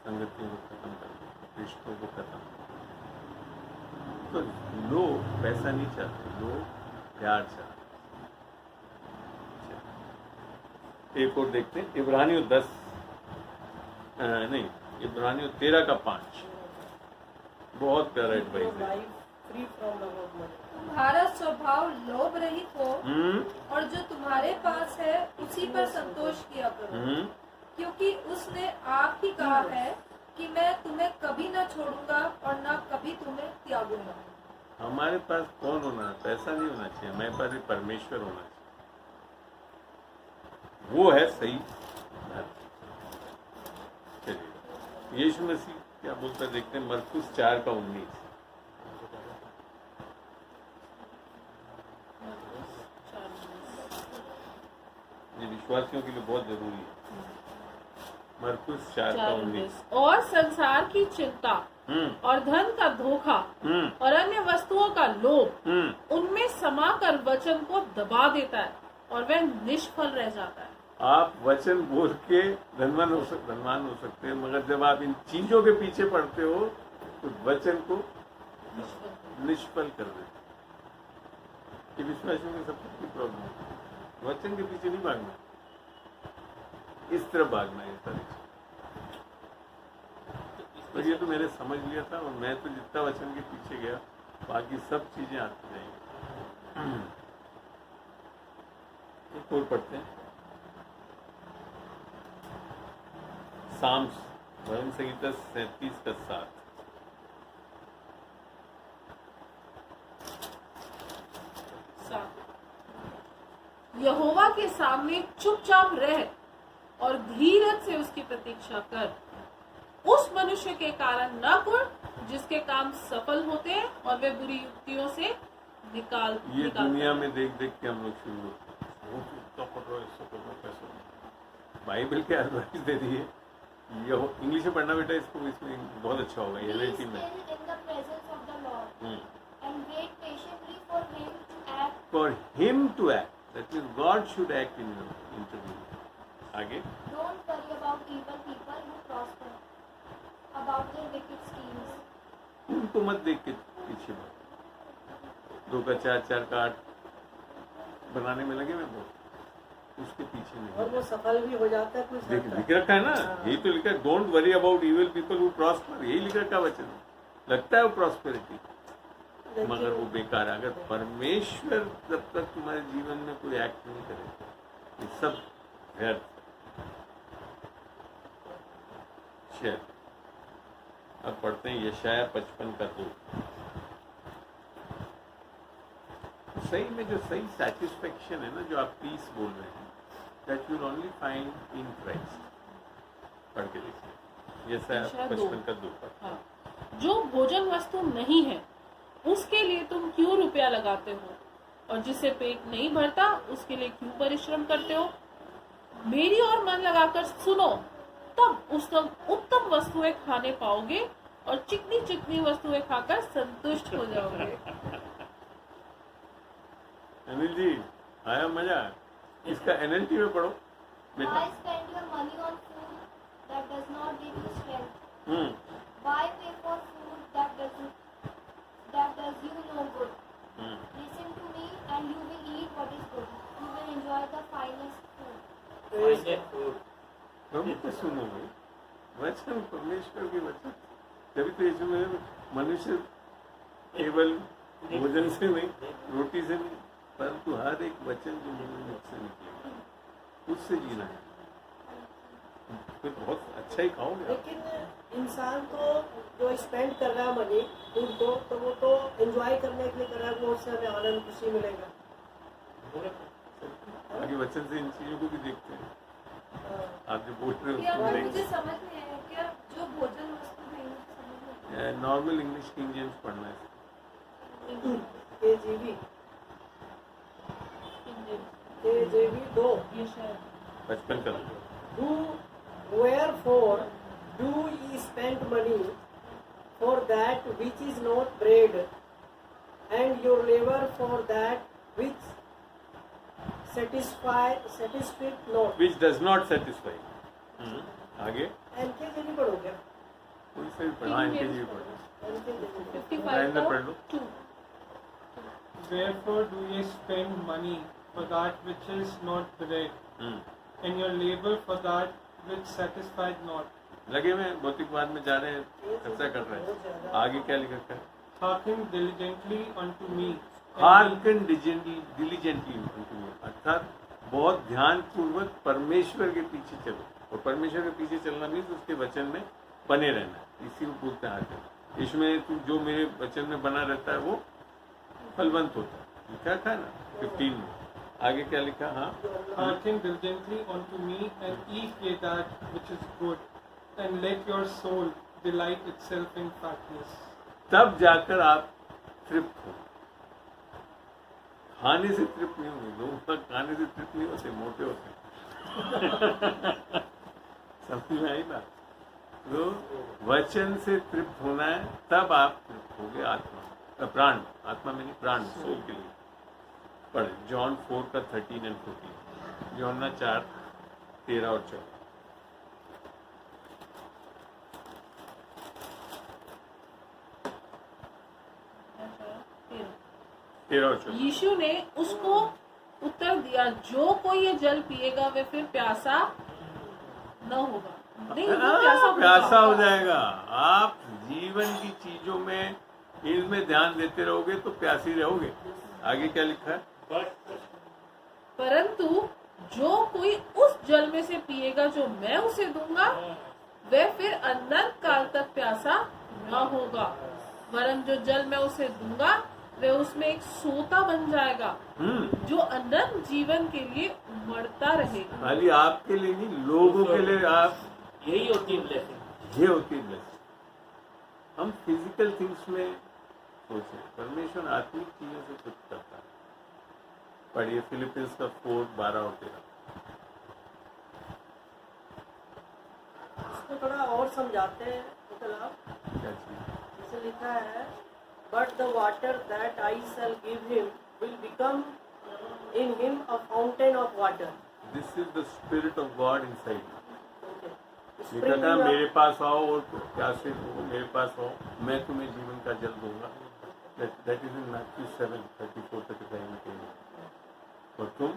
संगतियों को खत्म कर देगा, रिश्तों को खत्म कर देगा। तो लोग पैसा नहीं चाहते, लोग प्यार चाहते। एक और देखते हैं, इब्रानियों 13 का 5 बहुत प्यारा एडवाइस है। Free from love of money. तुम्हारा स्वभाव लोभ रहित हो और जो तुम्हारे पास है उसी पर संतोष किया करो, क्योंकि उसने आप ही कहा है कि मैं तुम्हें कभी न छोड़ूंगा और न कभी तुम्हें त्यागूंगा। हमारे पास कौन होना है? पैसा नहीं होना चाहिए, हमारे पास एक परमेश्वर होना चाहिए, वो है सही धर्म। चलिए यीशु मसीह क्या बोलता है देखते हैं, मरकुस 4 का 19। ये विश्वासियों के लिए बहुत जरूरी है। मरकुस 4 का 19। और संसार की चिंता और धन का धोखा और अन्य वस्तुओं का लोभ उनमें समाकर वचन को दबा देता है और वह निष्फल रह जाता है। आप वचन बोल के धनवान हो सकते हैं, मगर जब आप इन चीजों के पीछे पड़ते हो तो वचन को निष्फल कर देते। ये विश्वासियों में सबकी प्रॉब्लम है, वचन के पीछे नहीं भागना, इस तरफ भागना है, इस तरह। तो ये तो मैंने समझ लिया था और मैं तो जितना वचन के पीछे गया बाकी सब चीजें आती जाएंगी। एक और पढ़ते हैं, साम्स भजन संहिता 37 का 7। यहोवा के सामने चुपचाप रह और धीरज से उसकी प्रतीक्षा कर। उस मनुष्य के कारण न कुढ़ जिसके काम सफल होते हैं और वे बुरी युक्तियों से निकाल दुनिया में देख देख के हम लोग शुरू होते बाइबल के एडवाइस दे दी है। ये इंग्लिश में पढ़ना बेटा, इसको इसमें बहुत अच्छा होगा। ये NLT में for him to act, that means God should act in interview. आगे Don't worry about evil people who prosper, about their wicked schemes. उनको मत देख के पीछे भाग। 2 का 4, 4 का 8 बनाने में लगे मैं बहुत, उसके पीछे नहीं। और वो सफल भी हो जाता है कुछ लिख रखा है ना, यही तो लिखा है, don't worry about evil people who prosper, यही लिख रखा वचन। लगता है वो प्रॉस्पेरिटी, मगर वो बेकार है। अगर परमेश्वर जब तक तुम्हारे जीवन में कोई एक्ट नहीं करे, ये सब व्यर्थ। अब पढ़ते हैं यशाया 55 का 2। सही में जो सही सेटिस्फेक्शन है ना, जो आप पीस बोल रहे हैं, that will only find in Christ. पढ़ के देखिए यशाया 55 का 2 पर। जो भोजन वस्तु नहीं है उसके लिए तुम क्यों रुपया लगाते हो, और जिसे पेट नहीं भरता उसके लिए क्यों परिश्रम करते हो। मेरी ओर मन लगाकर सुनो, तब उत्तम वस्तुएं खाने पाओगे और चिकनी चिकनी वस्तुएं खाकर संतुष्ट हो जाओगे। अनिल जी आया मजा? इसका NLT में पढ़ो बेटा। Why spend your money on food that does not give you strength? Why pay for food that does you no good? Listen to me and you will eat what is good. You will enjoy the finest food. प्रभु को सुनो भाई, वचन परमेश्वर के वचन। तभी तो यीशु में मनुष्य केवल भोजन से नहीं, रोटी से नहीं, परंतु हर एक वचन जो मुख से निकलेगा उससे जीना है। तो बहुत अच्छा ही खाओगे। लेकिन इंसान तो जो स्पेंड कर रहा है मनी फूड को, तो वो तो एंजॉय करने के लिए कर रहा है, वो उससे हमें आनंद खुशी मिलेगा। आगे वचन से इन चीजों को भी देखते हैं। आप जो बोल रहे यार हो मुझे समझ नहीं आया नॉर्मल इंग्लिश किंग जेम्स पढ़ना है। KJV 2 ये शायद 55 का। Wherefore do ye spend money for that which is not bread, and your labor for that which satisfieth not? Which does not satisfy। आगे NKJV पढ़ोगे? कोई से भी पढ़ा, NKJV पढ़ो, NKJV 55 का पढ़ लो। 2। Wherefore do ye spend money for that which is not bread, and your labor for that which satisfied not? लगे हुए भौतिकवाद में जा रहे हैं, खर्चा कर रहे हैं। आगे क्या लिखा है? Hearken diligently unto me. Hearken diligently unto me, अर्थात बहुत ध्यान पूर्वक परमेश्वर के पीछे चलो। और परमेश्वर के पीछे चलना मीन्स उसके वचन में बने रहना, इसी को बोलते हैं हार्कन। इसमें तू जो मेरे वचन में बना रहता है वो फलवंत होता है। लिखा था ना 15 में। आगे क्या लिखा? हाँ, Hearken diligently unto me, and eat ye that which is good, and let your soul delight itself in fatness. तब जाकर आप तृप्त हो। खाने से तृप्त नहीं होंगे लोग, खाने से तृप्त नहीं होते, मोटे होते। समझ में आई बात? तो वचन से तृप्त होना है, तब आप तृप्त होगे आत्मा, प्राण, आत्मा में नहीं, प्राण, सोल के लिए। पढ़े जॉन 4 का 13 और 14, जॉन 4, 13 और 14। 13 और 14। यीशु ने उसको उत्तर दिया, जो कोई ये जल पिएगा वे फिर प्यासा न होगा। नहीं, वो प्यासा हो जाएगा। आप जीवन की चीजों में इनमें ध्यान देते रहोगे तो प्यासी रहोगे। आगे क्या लिखा है? परंतु जो कोई उस जल में से पिएगा जो मैं उसे दूंगा, वह फिर अनंत काल तक प्यासा न होगा, वरन जो जल मैं उसे दूंगा वह उसमें एक सोता बन जाएगा जो अनंत जीवन के लिए उमड़ता रहेगा। खाली आपके लिए नहीं, लोगों के लिए। आप यही होती है ब्लेसिंग। ये होती है ब्लेसिंग। हम फिजिकल थिंग्स में सोचे, परमेश्वर आत्मिक चीजों से तृप्त करता है। पढ़िए फिलिपियंस का 4, 12 और 13। इसको थोड़ा और समझाते हैं मतलब क्या चीज? जैसे लिखा है, but the water that I shall give him will become in him a fountain of water. This is the spirit of God inside you। Okay. लिखा था, Springing up- मेरे पास आओ और प्यासे हो, मेरे पास आओ, मैं तुम्हें जीवन का जल दूंगा। That is in Matthew 7, 34, 35 और तुम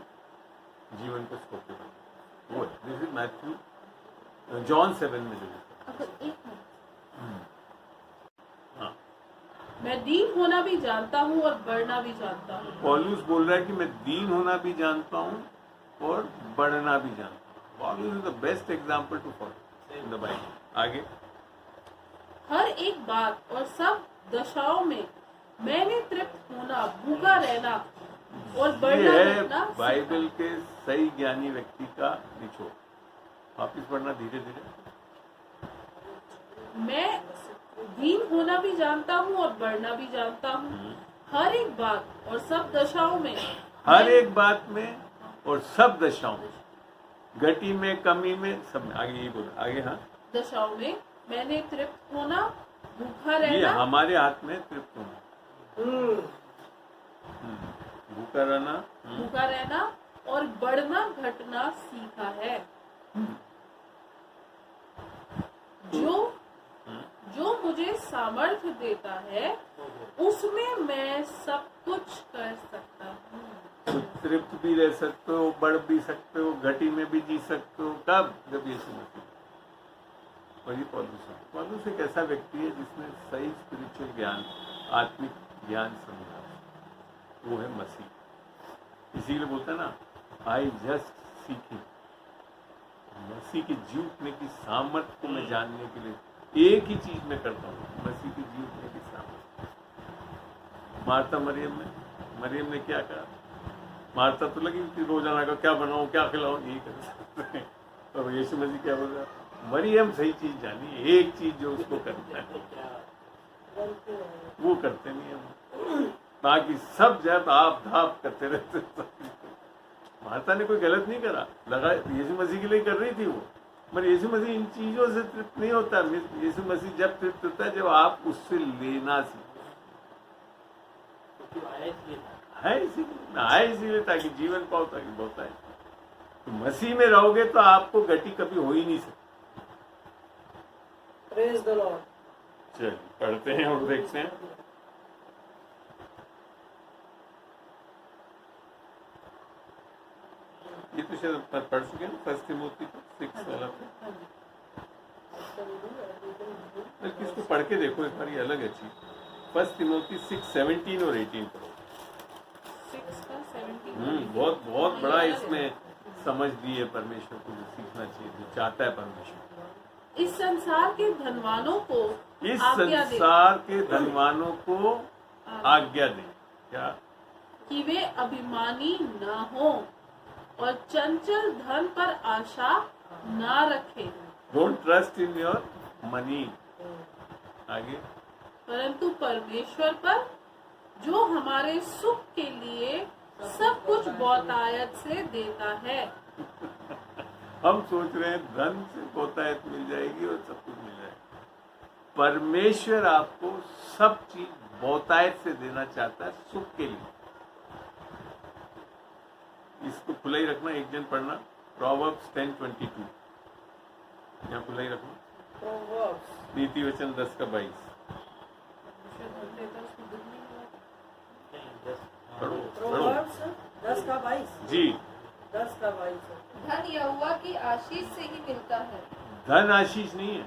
जीवन के स्रोत बनो। वो दिस इज मैथ्यू, जॉन 7 में जो लिखा है। अगर एक मिनट, हाँ, मैं दीन होना भी जानता हूँ और बढ़ना भी जानता हूँ। पौलुस बोल रहा है कि मैं दीन होना भी जानता हूँ और बढ़ना भी जानता हूँ। पौलुस is the best example to follow in the Bible. आगे, हर एक बात और सब दशाओं में मैंने तृप्त होना, भूखा रहना और ये बढ़ना है घटना बाइबल के सही ज्ञानी व्यक्ति का निचोड़। वापिस पढ़ना धीरे धीरे। मैं दीन होना भी जानता हूँ और बढ़ना भी जानता हूँ। हर एक बात और सब दशाओं में, हर एक बात में और सब दशाओं में, घटी में, कमी में, सब में। आगे ये बोला, आगे। हाँ, दशाओं में मैंने तृप्त होना, भूखा ये रहना, हमारे हाथ में तृप्त होना, हम्म, भूखा रहना, भूखा रहना और बढ़ना घटना सीखा है। जो मुझे सामर्थ्य देता है उसमें मैं सब कुछ कर सकता हूँ। तो तृप्त भी रह सकते हो, बढ़ भी सकते हो, घटी में भी जी सकते हो। कब? जब यीशु मसीह। और ये पौलुस एक ऐसा व्यक्ति है जिसने सही स्पिरिचुअल ज्ञान, आत्मिक ज्ञान समझा, वो है मसीह। इसीलिए बोलता है ना, आई जस्ट सीकिंग। मसीह के जी उठने की सामर्थ्य को मैं जानने के लिए एक ही चीज में करता हूँ, मसीह की जी उठने की सामर्थ्य। मार्था मरियम ने क्या कहा? मार्था तो लगी कि रोजाना का क्या बनाऊं, क्या खिलाऊं, यही कर। और यीशु मसीह क्या बोल रहा? मरियम सही चीज जानी, एक चीज जो उसको करना है। वो करते नहीं हम, बाकी सब जब आप धाप करते रहते। माता ने कोई गलत नहीं करा, लगा यीशु मसीह के लिए कर रही थी वो, मगर यीशु मसीह इन चीजों से तृप्त नहीं होता। यीशु मसीह जब तृप्त होता है जब आप उससे लेना सीखो। है इसीलिए ताकि जीवन पाओ, ताकि बहुत है। तो मसीह में रहोगे तो आपको गति कभी हो ही नहीं सकती। Praise the Lord. चलिए पढ़ते हैं और देखते हैं। ये तो शायद पढ़ चुके हैं, 1 तिमोथी 6 वाला। इसको पढ़ के देखो एक बार, ये अलग है चीज। 1 तिमोथी 6:17 और 18 पढ़ो। 6 का 17। बहुत बहुत बड़ा इसमें समझ दी है परमेश्वर को, जो सीखना चाहिए, जो चाहता है परमेश्वर। इस संसार के धनवानों को इस आज्ञा दे संसार के धनवानों को आज्ञा दे, क्या? कि वे अभिमानी न हो और चंचल धन पर आशा न रखें, don't trust in your money. आगे, परंतु परमेश्वर पर, जो हमारे सुख के लिए सब कुछ बहुतायत से देता है। हम सोच रहे हैं धन से बहुतायत मिल जाएगी और सब कुछ मिल जाएगा। परमेश्वर आपको सब चीज बहुतायत से देना चाहता है, सुख के लिए। इसको खुला ही रखना, एक जन पढ़ना, प्रोवर्ब्स 10:22। यहाँ खुला ही रखना। प्रोवर्ब्स नीति वचन 10 का 22 पढ़ो। प्रोवर्ब्स 10 का 22 जी, 10 का 22 धन यहोवा की आशीष से ही मिलता है। धन आशीष नहीं है,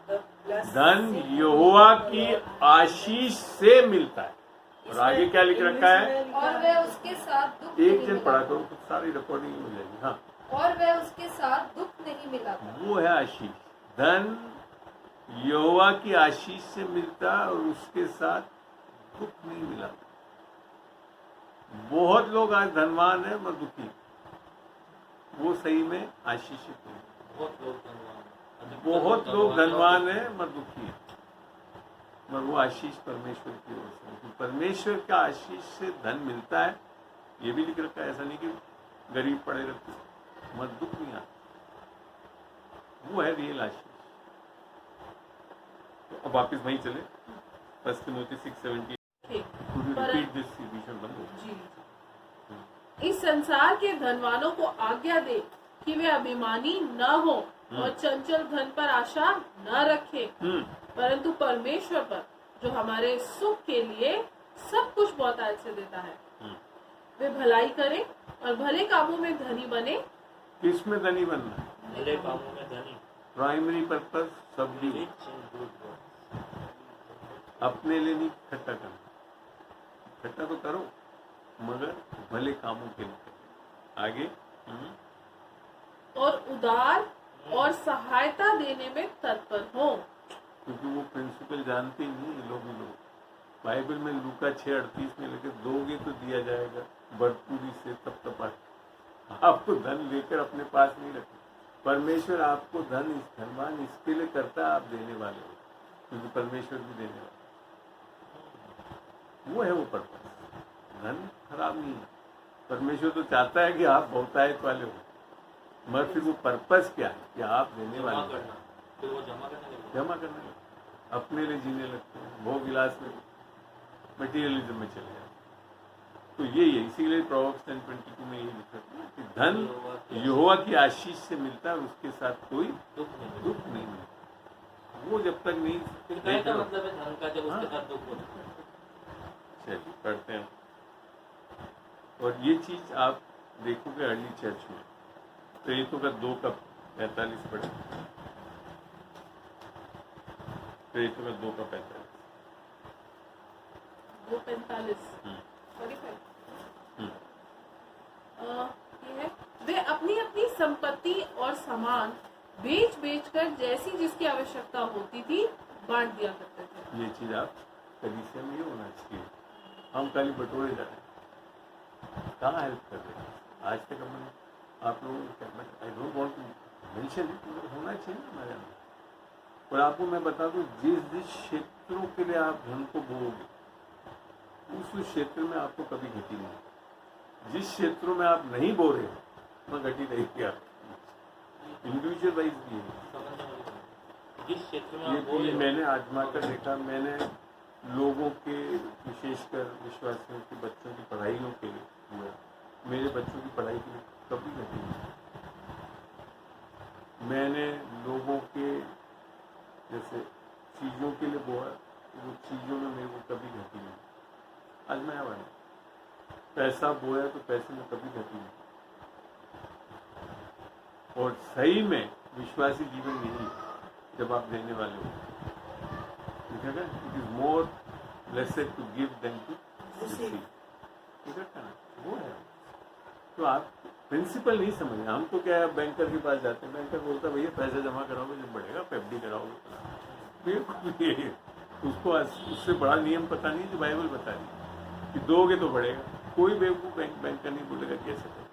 The blessing धन यहोवा की आशीष से मिलता है। और आगे क्या लिख रखा है? और वह उसके साथ दुख एक नहीं जन पढ़ा मिलाता। करो तो सारी रिकॉर्डिंग हो जाएगी। हाँ, और वह उसके साथ दुख नहीं मिलाता। वो है आशीष। धन यहोवा की आशीष से मिलता है और उसके साथ दुख नहीं मिलाता। बहुत लोग आज धनवान है मगर दुखी, वो सही में आशीषित है। बहुत लोग धनवान है मगर दुखी है, मगर वो आशीष परमेश्वर की ओर से है। परमेश्वर का आशीष से धन मिलता है, ये भी लिख रखा है। ऐसा नहीं कि गरीब पड़े रहते मगर दुख नहीं आता, वो है रियल आशीष। तो अब वापस वहीं चले, 1 तिमोथी 6:17। रिपीट दिस विषय बंद। इस संसार के धनवानों को आज्ञा दे कि वे अभिमानी न हो और चंचल धन पर आशा न रखें, परंतु परमेश्वर पर, जो हमारे सुख के लिए सब कुछ बहुतायत से देता है, वे भलाई करें और भले कामों में धनी बने। किसमें धनी बनना है? भले कामों में धनी। प्राइमरी पर्पस सब दी, अपने लिए नहीं इकट्ठा करना। इकट्ठा तो करो मगर भले कामों के लिए। आगे, और उदार और सहायता देने में तत्पर हो। क्योंकि वो प्रिंसिपल जानते ही नहीं लोग। बाइबल में लूका 6:38 में लिखे, दोगे तो दिया जाएगा भरपूरी से, तब तपा। आपको धन लेकर अपने पास नहीं रखें। परमेश्वर आपको धन, इस धनवान इसके लिए करता है, आप देने वाले हो, क्योंकि परमेश्वर भी देने वाला, वो है वो पर्पस। धन खराब नहीं है, परमेश्वर तो चाहता है कि आप बहुतायत वाले हो, मगर फिर वो पर्पस क्या है कि आप देने वाले हो। फिर वो जमा करने लगते, अपने लिए जीने लगते हैं, भोग विलास में, मटीरियलिज्म में चले जाते। तो यही है, इसीलिए प्रोवर्ब्स 10:22 में ये लिखा है कि धन यहोवा की आशीष से मिलता है और उसके साथ कोई दुख नहीं मिलता। वो जब तक नहीं, मतलब है धन का, जब उसके साथ दुख होता है। चलिए पढ़ते हैं। और ये चीज आप देखोगे अर्ली चर्च में, तो ये तो का 2 का 45 पढ़े, तो ये तो का 2 का 45 ये है, वे अपनी अपनी संपत्ति और सामान बेच कर जैसी जिसकी आवश्यकता होती थी बांट दिया करते थे। ये चीज आप कलीसिया में ही होना चाहिए। हम खाली बटोरे जा रहे हैं, कहाँ हेल्प कर रहे हैं? आज तक हमने आप लोगों को, I don't want to mention it, होना चाहिए हमारे अंदर। और आपको मैं बता दूं, जिस जिस क्षेत्रों के लिए आप धन को बोओगे उस क्षेत्र में आपको कभी घटी नहीं। जिस क्षेत्रों में आप नहीं बो रहे हो वहाँ घटी रहेगी आप। इंडिविजुअल वाइज भी है जिस क्षेत्र में ये आप बोल रहे भी हो, मैंने आजमा कर देखा। मैंने लोगों के, विशेषकर विश्वासियों के बच्चों की पढ़ाइयों के लिए हुआ, मेरे बच्चों की पढ़ाई के लिए कभी घटी नहीं। मैंने लोगों के जैसे चीज़ों के लिए बोया, वो चीज़ों में मेरे को कभी घटी नहीं। आजमाया हुआ है। पैसा बोया तो पैसे में कभी घटी नहीं। और सही में विश्वासी जीवन यही है, जब आप देने वाले हो। ठीक है, it is more blessed to give than to receive. ठीक है ना, वो है। तो आप प्रिंसिपल नहीं समझ। हम तो क्या है, बैंकर के पास जाते हैं, बैंकर बोलता है भैया पैसा जमा कराओगे जब बढ़ेगा, एफडी कराओगे। उसको उससे बड़ा नियम पता नहीं जो बाइबल बता रही है कि दोगे तो बढ़ेगा। कोई बेवकूफ बैंकर नहीं बोलेगा कैसे करें।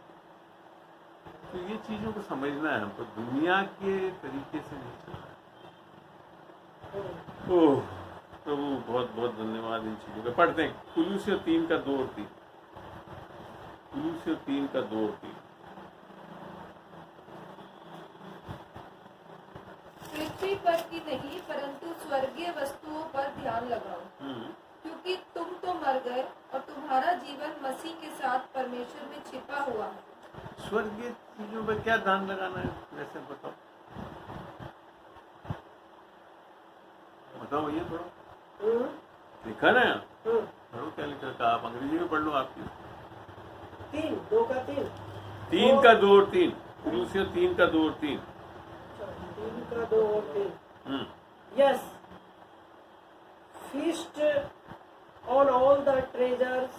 तो ये चीजों को समझना है हमको, दुनिया के तरीके से नहीं चलना है। ओह प्रभु, बहुत बहुत धन्यवाद इन चीजों का। पढ़ते हैं कुलूसियों 3 का 2 और 3। कुलूसियों 3 का 2 और 3। पृथ्वी पर की नहीं परंतु स्वर्गीय वस्तुओं पर ध्यान लगाओ, क्योंकि तुम तो मर गए और तुम्हारा जीवन मसीह के साथ परमेश्वर में छिपा हुआ है। स्वर्गीय चीजों पर क्या ध्यान लगाना है, वैसे बताओ बताओ भैया थोड़ा। लिखा ना पढ़ो, क्या लिखा था? आप अंग्रेजी में पढ़ लो। आपकी 3 2 का 3 3 का 2 और 3। कुलूसियों 3 का 2 और 3। 3 का 2 और 3। Yes, feast on all the treasures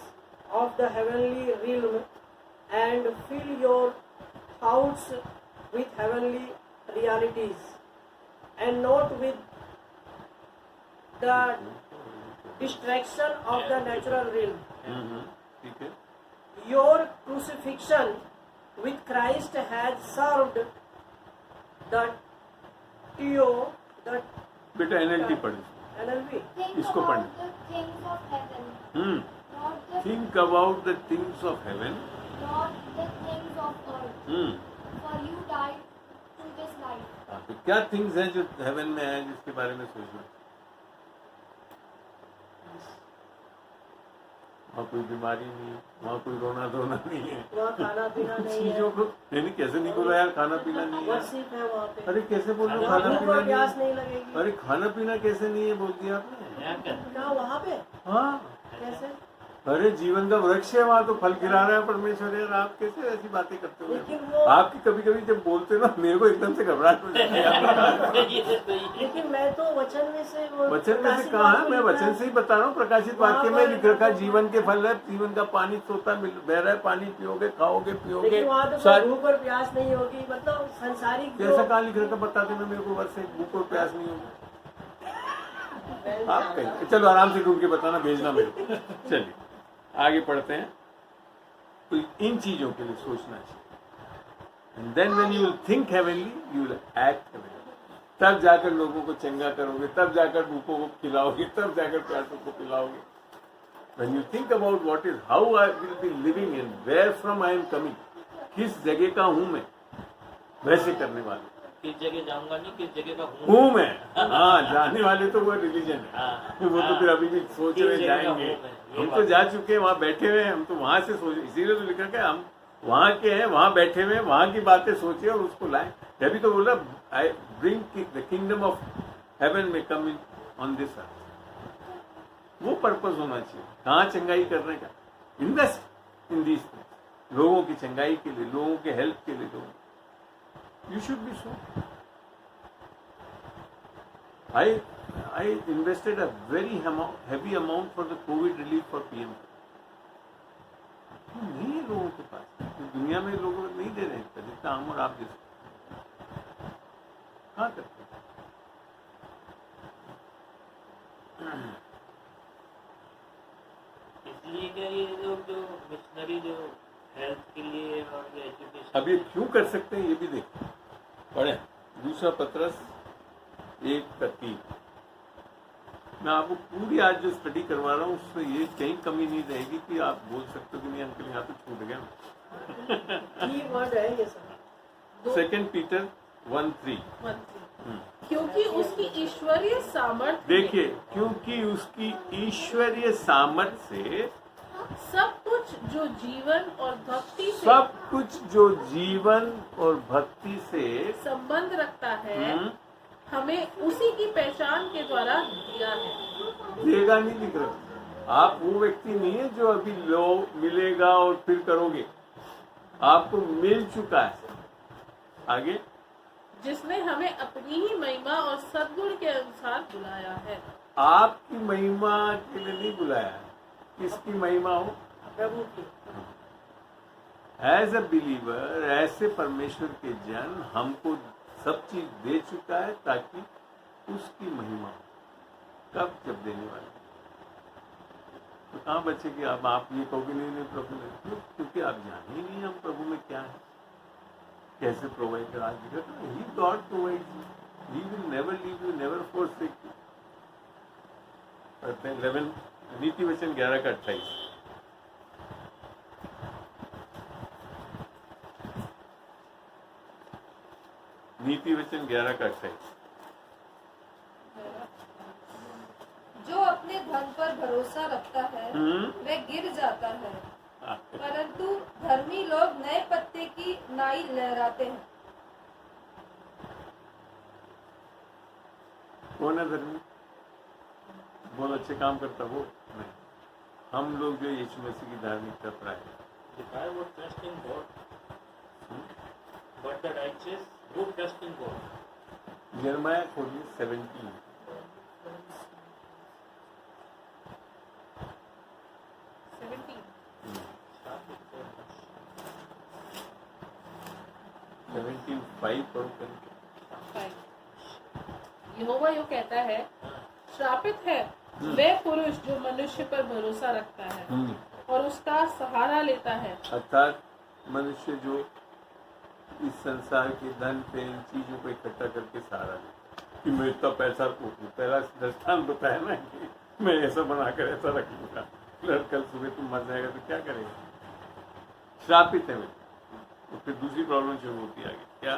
of the heavenly realm and fill your house with heavenly realities and not with the distraction of the natural realm. ठीक है। Your crucifixion with Christ has served the बेटा NLT पढ़ी। NLP. Think इसको about पढ़ना। the things of heaven, not the think about the things of haven. not the things of earth. For you died to this life. तो क्या things हैं जो haven में है जिसके बारे में सोचना? वहाँ कोई बीमारी नहीं, वहाँ कोई रोना धोना नहीं है, वहाँ खाना पीना नहीं है, चीजों को नहीं कैसे नहीं बोला यार, खाना पीना नहीं है। वर्षिप है वहाँ पे। अरे कैसे बोल रहे हो खाना खाना भूख पीना और नहीं प्यास है? नहीं लगेगी। अरे खाना पीना कैसे नहीं है बोल दिया आपने? नया क्या? क्या वहाँ पे हाँ, कैसे? अरे जीवन का वृक्ष है वहाँ, तो फल खिला रहा है परमेश्वर यार। आप कैसे ऐसी बातें करते हो? लेकिन वो आपकी कभी कभी जब बोलते हो ना मेरे को एकदम से घबराहट हो जाती है। ये सही है। लेकिन मैं तो वचन में से वो वचन में से प्रकाशित कहा है, वाक्य मैं लिखा वचन है। से ही बता रहा हूँ। प्रकाशित वाक्य में लिख रखा है जीवन के फल है, जीवन का पानी सोता बह रहा है, पानी पियोगे, खाओगे, पियोगे। लेकिन वहाँ तो सारी- भूख और प्यास नहीं होगी, मतलब संसारिक कैसा कहा लिख रखा बता देना मेरे को, वर्ष से भूख और प्यास नहीं होगी। आप कहीं चलो आराम से ढूंढ के बताना, भेजना मेरे को। चलिए आगे पढ़ते हैं। तो इन चीजों के लिए सोचना चाहिए। And then when you will think heavenly you will act heavenly. तब जाकर लोगों को चंगा करोगे, तब जाकर भूखों को खिलाओगे, तब जाकर प्यासों को पिलाओगे। When you think about what is how I will be living and where from I am coming, किस जगह का हूं मैं, वैसे करने वाले किस जगह जाऊंगा नहीं, किस जगह का हूं मैं। हाँ, जाने वाले तो वो रिलीजन है, हाँ, वो तो फिर अभी भी सोच किस रहे जगह का जाएंगे। हूं मैं, ये हम बात तो जा चुके हैं, वहाँ बैठे हुए हैं, हम तो वहाँ से सोच, इसीलिए तो लिखा है हम वहाँ के हैं, वहाँ बैठे हुए हैं, वहाँ की बातें सोचिए और उसको लाएं। तभी तो बोला I bring the kingdom of haven में कम इन ऑन दिस अर्थ। वो पर्पस होना चाहिए। कहाँ चंगाई करने का, इन्वेस्ट इन दिस थिंग्स, लोगों की चंगाई के लिए, लोगों के हेल्प के लिए। लोग you should be so. I invested a very heavy amount for the COVID relief for PM. नहीं है लोगों के पास, तो दुनिया में लोगों को नहीं दे रहे हैं जितना हम और आप दे सकते। हाँ करते इसलिए क्या ये लोग जो मिशनरी जो हेल्थ के लिए और एजुकेशन, अब ये क्यों कर सकते हैं ये भी देखते हैं। पढ़े दूसरा पत्रस एक तरकीब। मैं आपको पूरी आज जो स्टडी करवा रहा हूँ उसमें ये कहीं कमी नहीं रहेगी कि आप बोल सकते हो कि नहीं अंकल यहाँ तो छूट गया। की वर्ड है ये सब। 2 पीटर 1:3। क्योंकि उसकी ईश्वरीय सामर्थ्य देखिए, क्योंकि उसकी ईश्वरीय सामर्थ्य से सब कुछ जो जीवन और भक्ति से सब कुछ जो जीवन और भक्ति से संबंध रखता है हमें उसी की पहचान के द्वारा दिया है। देगा नहीं दिख रहा। आप वो व्यक्ति नहीं है जो अभी लो मिलेगा और फिर करोगे, आपको मिल चुका है। आगे, जिसने हमें अपनी ही महिमा और सद्गुण के अनुसार बुलाया है। आपकी महिमा के लिए नहीं बुलाया है, किसकी महिमा हो? प्रभु की। एज अ बिलीवर, ऐसे परमेश्वर के जन हमको सब चीज दे चुका है ताकि उसकी महिमा हो। कब? जब देने वाले। तो कहाँ बचेगी? अब आप ये कहोगे नहीं प्रभु ने, क्योंकि आप जाने ही नहीं हम प्रभु में क्या है, कैसे प्रोवाइड करा। He God provides, he will never leave you, never forsake you। पढ़ते हैं 11 नीति वचन 11 का 28। नीति वचन 11 का 28। जो अपने धन पर भरोसा रखता है वह गिर जाता है, परंतु धर्मी लोग नए पत्ते की नाई लहराते हैं। कौन है धर्मी? बहुत अच्छे काम करता वो नहीं। हम लोग जो यीशु मसीह की धार्मिकता पर आए। If I would trust in God, but the righteous would trust in God. Jeremiah 17। Seventeen 5 पढ़ो करके। यहोवा यूं कहता है, श्रापित है वह पुरुष जो मनुष्य पर भरोसा रखता है और उसका सहारा लेता है। अर्थात मनुष्य जो इस संसार के धन पे इन चीजों को इकट्ठा करके सहारा लेता है कि मैं इतना पैसा पहला दृष्टांत बताया ना कि मैं ऐसा बनाकर ऐसा रख लूंगा, कल सुबह तुम मर जाएगा तो क्या करेगा? श्रापित है मैं। तो फिर दूसरी प्रॉब्लम शुरू होती है आगे, क्या?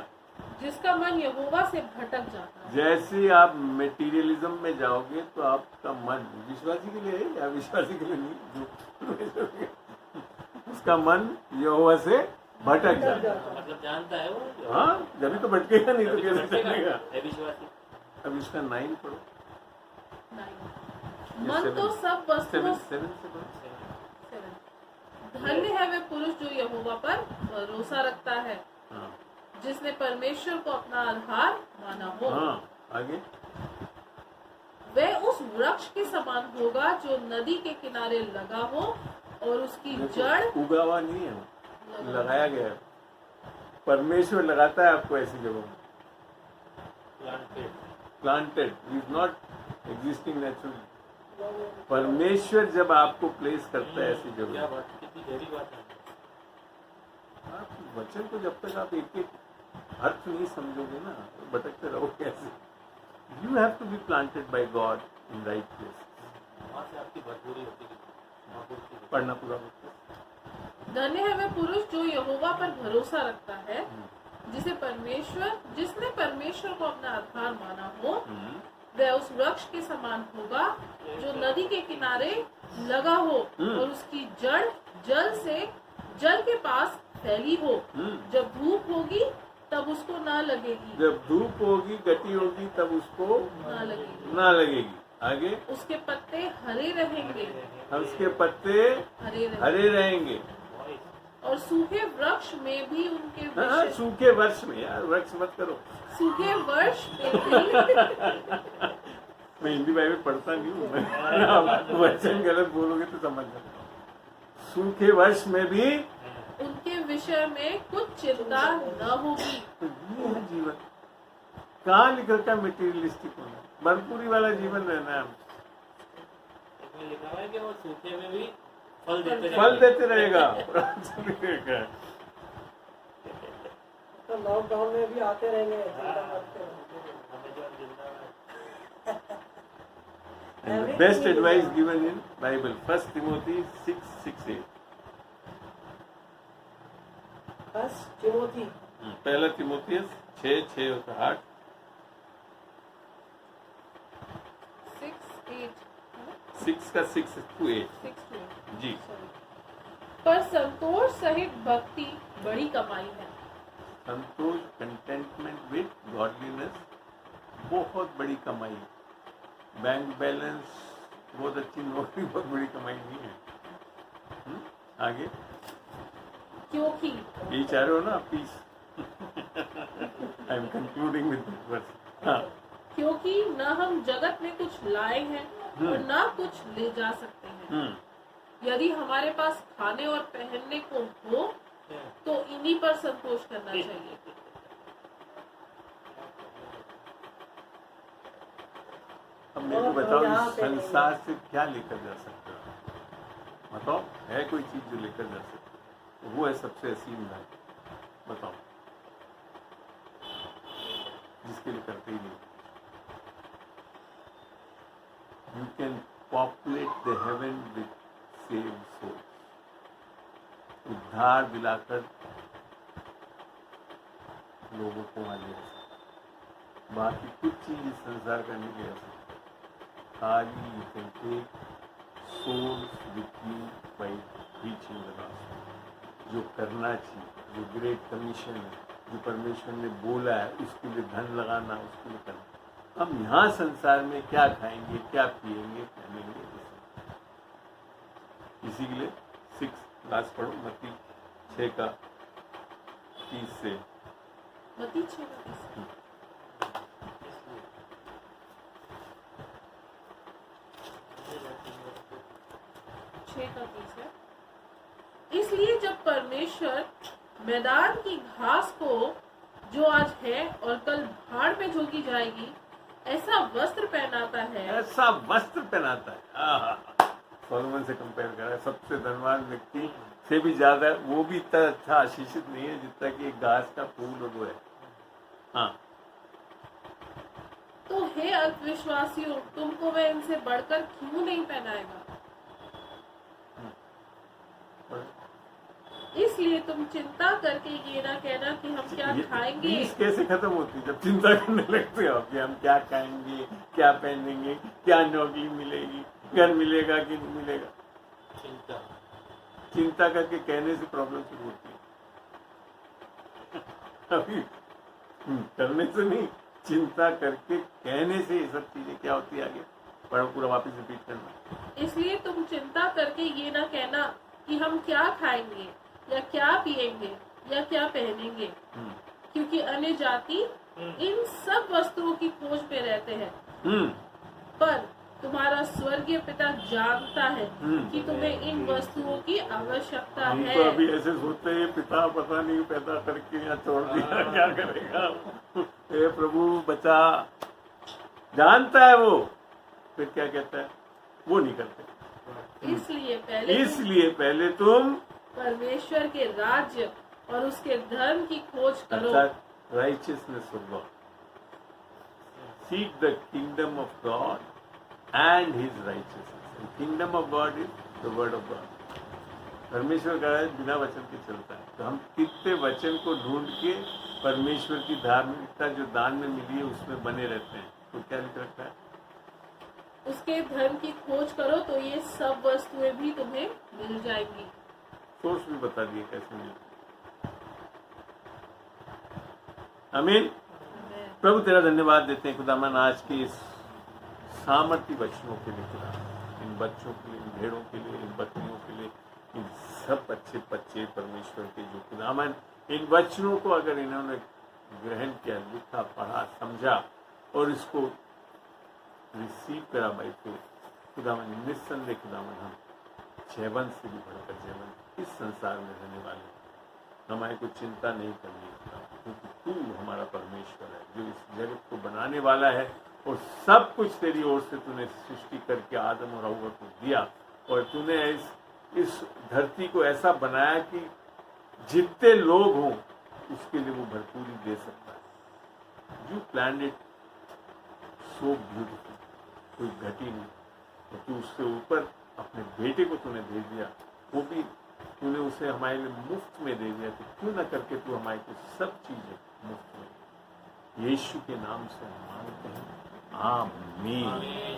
जिसका मन यहोवा से भटक जाता है। जैसे आप मेटीरियलिज्म में जाओगे तो आपका मन विश्वासी के लिए है या विश्वासी के लिए नहीं, जो उसका मन यहोवा से भटक जाता है। मतलब जानता है वो। हाँ, जब तो भटकेगा, नहीं तो कैसे चलेगा? है विश्वासी। अब इसका 9 पढ़ो। मन तो सब वस्तुओं 7 से पढ़ो। धन्य है वे पुरुष जो यहोवा पर भरोसा रखता है, हाँ, जिसने परमेश्वर को अपना आधार माना हो। हाँ, आगे। वह उस वृक्ष के समान होगा जो नदी के किनारे लगा हो और उसकी जड़ उगा हुआ नहीं है, लगाया गया है। परमेश्वर लगाता है आपको ऐसी जगहों में। Planted is not existing naturally. परमेश्वर जब आपको प्लेस करता है ऐसी जगह, कितनी गहरी बात है। आप वचन को जब तक आप एक एक अर्थ नहीं समझोगे ना, तो भटकते रहो कैसे? You have to be planted by God in right place. वहाँ से आपकी भरपूरी होती है। पढ़ना पूरा होता धन्य है वह पुरुष जो यहोवा पर भरोसा रखता है, जिसने परमेश्वर को अपना आधार माना हो। वह उस वृक्ष के समान होगा जो नदी के किनारे लगा हो और उसकी जड़ जल के पास फैली हो। जब धूप होगी तब उसको ना लगेगी, जब धूप होगी, गति होगी, तब उसको ना लगेगी। आगे, उसके पत्ते हरे रहेंगे, उसके पत्ते हरे रहेंगे। और सूखे वृक्ष में भी उनके हाँ, सूखे वर्ष में, यार वृक्ष मत करो। सूखे वर्ष में भी मैं हिंदी बाइबल पढ़ता नहीं हूँ, मैं वचन गलत बोलोगे तो समझ जाओ। सूखे वर्ष में भी उनके विषय में कुछ चिंता न होगी। तो ये है जीवन। कहाँ लिखा का मेटीरियलिस्टिक होना, भरपूरी वाला जीवन रहना है। इसमें लिखा हुआ है कि वो सूखे में भी फल देते रहेगा। तो लॉकडाउन में भी आते रहेंगे। हमें जो जिंदा And the Everything best in advice the- given in Bible, 1 Timothy 6:6-8. First Timothy पहला तिमोथियस 6:6-8. 6, 8, 6 का 6 to 8. 6 to 8. जी. पर संतोष सहित भक्ति बड़ी कमाई है। संतोष, कंटेंटमेंट विद गॉडलीनेस बहुत बड़ी कमाई है. बैंक बैलेंस, बहुत अच्छी नौकरी, बहुत बड़ी कमाई नहीं है. आगे क्योंकि यही चाह रहे हो ना, peace. I am concluding with this verse. हाँ. क्योंकि न हम जगत में कुछ लाए हैं और न कुछ ले जा सकते हैं। यदि हमारे पास खाने और पहनने को हो तो इन्हीं पर संतोष करना चाहिए। अब मेरे को बताओ, इस संसार से क्या लेकर जा सकते हो? बताओ, है कोई चीज जो लेकर जा सकते हो? वो है सबसे हसीन बात. बताओ, जिसके लिए करते ही नहीं. You can populate the heaven with save souls. उद्धार दिलाकर लोगों को वहां ले सकते. बाकी कुछ चीज इस संसार का नहीं ले सकते. खाली you can take souls with you by preaching the gospel. जो करना चाहिए, जो ग्रेट कमीशन है, जो परमेश्वर ने बोला है, उसके लिए धन लगाना, उसके लिए करना. हम यहाँ संसार में क्या खाएंगे, क्या पिएंगे, पहनेंगे, इसी के लिए 6 क्लास पढ़ो, मत्ती 6 का 30 से. मत्ती 6 का 30. इसलिए जब परमेश्वर मैदान की घास को जो आज है और कल भाड़ में झोंकी जाएगी ऐसा वस्त्र पहनाता है, ऐसा वस्त्र पहनाता है. सोलोमन से कंपेयर करा, सबसे धनवान व्यक्ति से भी ज्यादा वो भी इतना अच्छा आशीषित नहीं है जितना कि एक घास का फूल वो है. हाँ. तो हे अल्पविश्वासियों, तुमको वह इनसे बढ़कर क्यों नहीं पहनाएगा? इसलिए तुम चिंता करके ये ना कहना कि हम क्या खाएंगे. बीस कैसे खत्म होती जब चिंता करने लगते हो कि हम क्या खाएंगे, क्या पहनेंगे, क्या नौकरी मिलेगी, घर मिलेगा कि नहीं मिलेगा. चिंता करके कहने से प्रॉब्लम शुरू होती है. अभी करने से नहीं, चिंता करके कहने से ये सब चीजें क्या होती है. आगे पढ़ो, पूरा वापस रिपीट करना. इसलिए तुम चिंता करके ये ना कहना कि हम क्या खाएंगे या क्या पिएंगे या क्या पहनेंगे, क्योंकि अन्य जाति इन सब वस्तुओं की खोज में रहते हैं. पर तुम्हारा स्वर्गीय पिता जानता है कि तुम्हें इन वस्तुओं की आवश्यकता है. तो अभी ऐसे सोचते हैं, पिता पता नहीं पैदा करके यहाँ छोड़ दिया, क्या करेगा. हे प्रभु बचा. जानता है वो, फिर क्या कहता है, वो नहीं करते. इसलिए पहले तुम परमेश्वर के राज्य और उसके धर्म की खोज करो. Righteousness of God. Seek the kingdom of God and his righteousness. Kingdom of God is the word of God. परमेश्वर का राज बिना वचन के चलता है. तो हम कितने वचन को ढूंढ के परमेश्वर की धार्मिकता जो दान में मिली है उसमें बने रहते हैं. तो क्या लिख रखा है, उसके धर्म की खोज करो तो ये सब वस्तुएं भी तुम्हें मिल जाएंगी. सोर्स भी बता दिए कैसे मिले. आमीन. प्रभु तेरा धन्यवाद देते हैं खुदावन आज के इस सामर्थ्य वचनों के लिए. खुदा इन बच्चों के लिए, इन भेड़ों के लिए, इन बकरियों के लिए, इन सब अच्छे बच्चे परमेश्वर के जो खुदावन इन वचनों को अगर इन्होंने ग्रहण किया, लिखा, पढ़ा, समझा और इसको रिसीव करा बाई फेथ, खुदावन निस्संदेह खुदावन हम जीवन से भी बढ़कर जीवन इस संसार में रहने वाले. हमारे को चिंता नहीं करनी है क्योंकि तू हमारा परमेश्वर है जो इस जगत को बनाने वाला है और सब कुछ तेरी ओर से तूने सृष्टि करके आदम और हव्वा को दिया और तूने इस धरती को ऐसा बनाया कि जितने लोग हों उसके लिए वो भरपूरी दे सकता है. You plan it so beautiful. कोई घटी नहीं, तो तू उससे ऊपर अपने बेटे को तूने दे दिया, वो भी तूने उसे हमारे लिए मुफ्त में दे दिया, तो क्यों ना करके तू हमारे को सब चीजें मुफ्त में। यीशु के नाम से हम मांगते हैं, आमीन।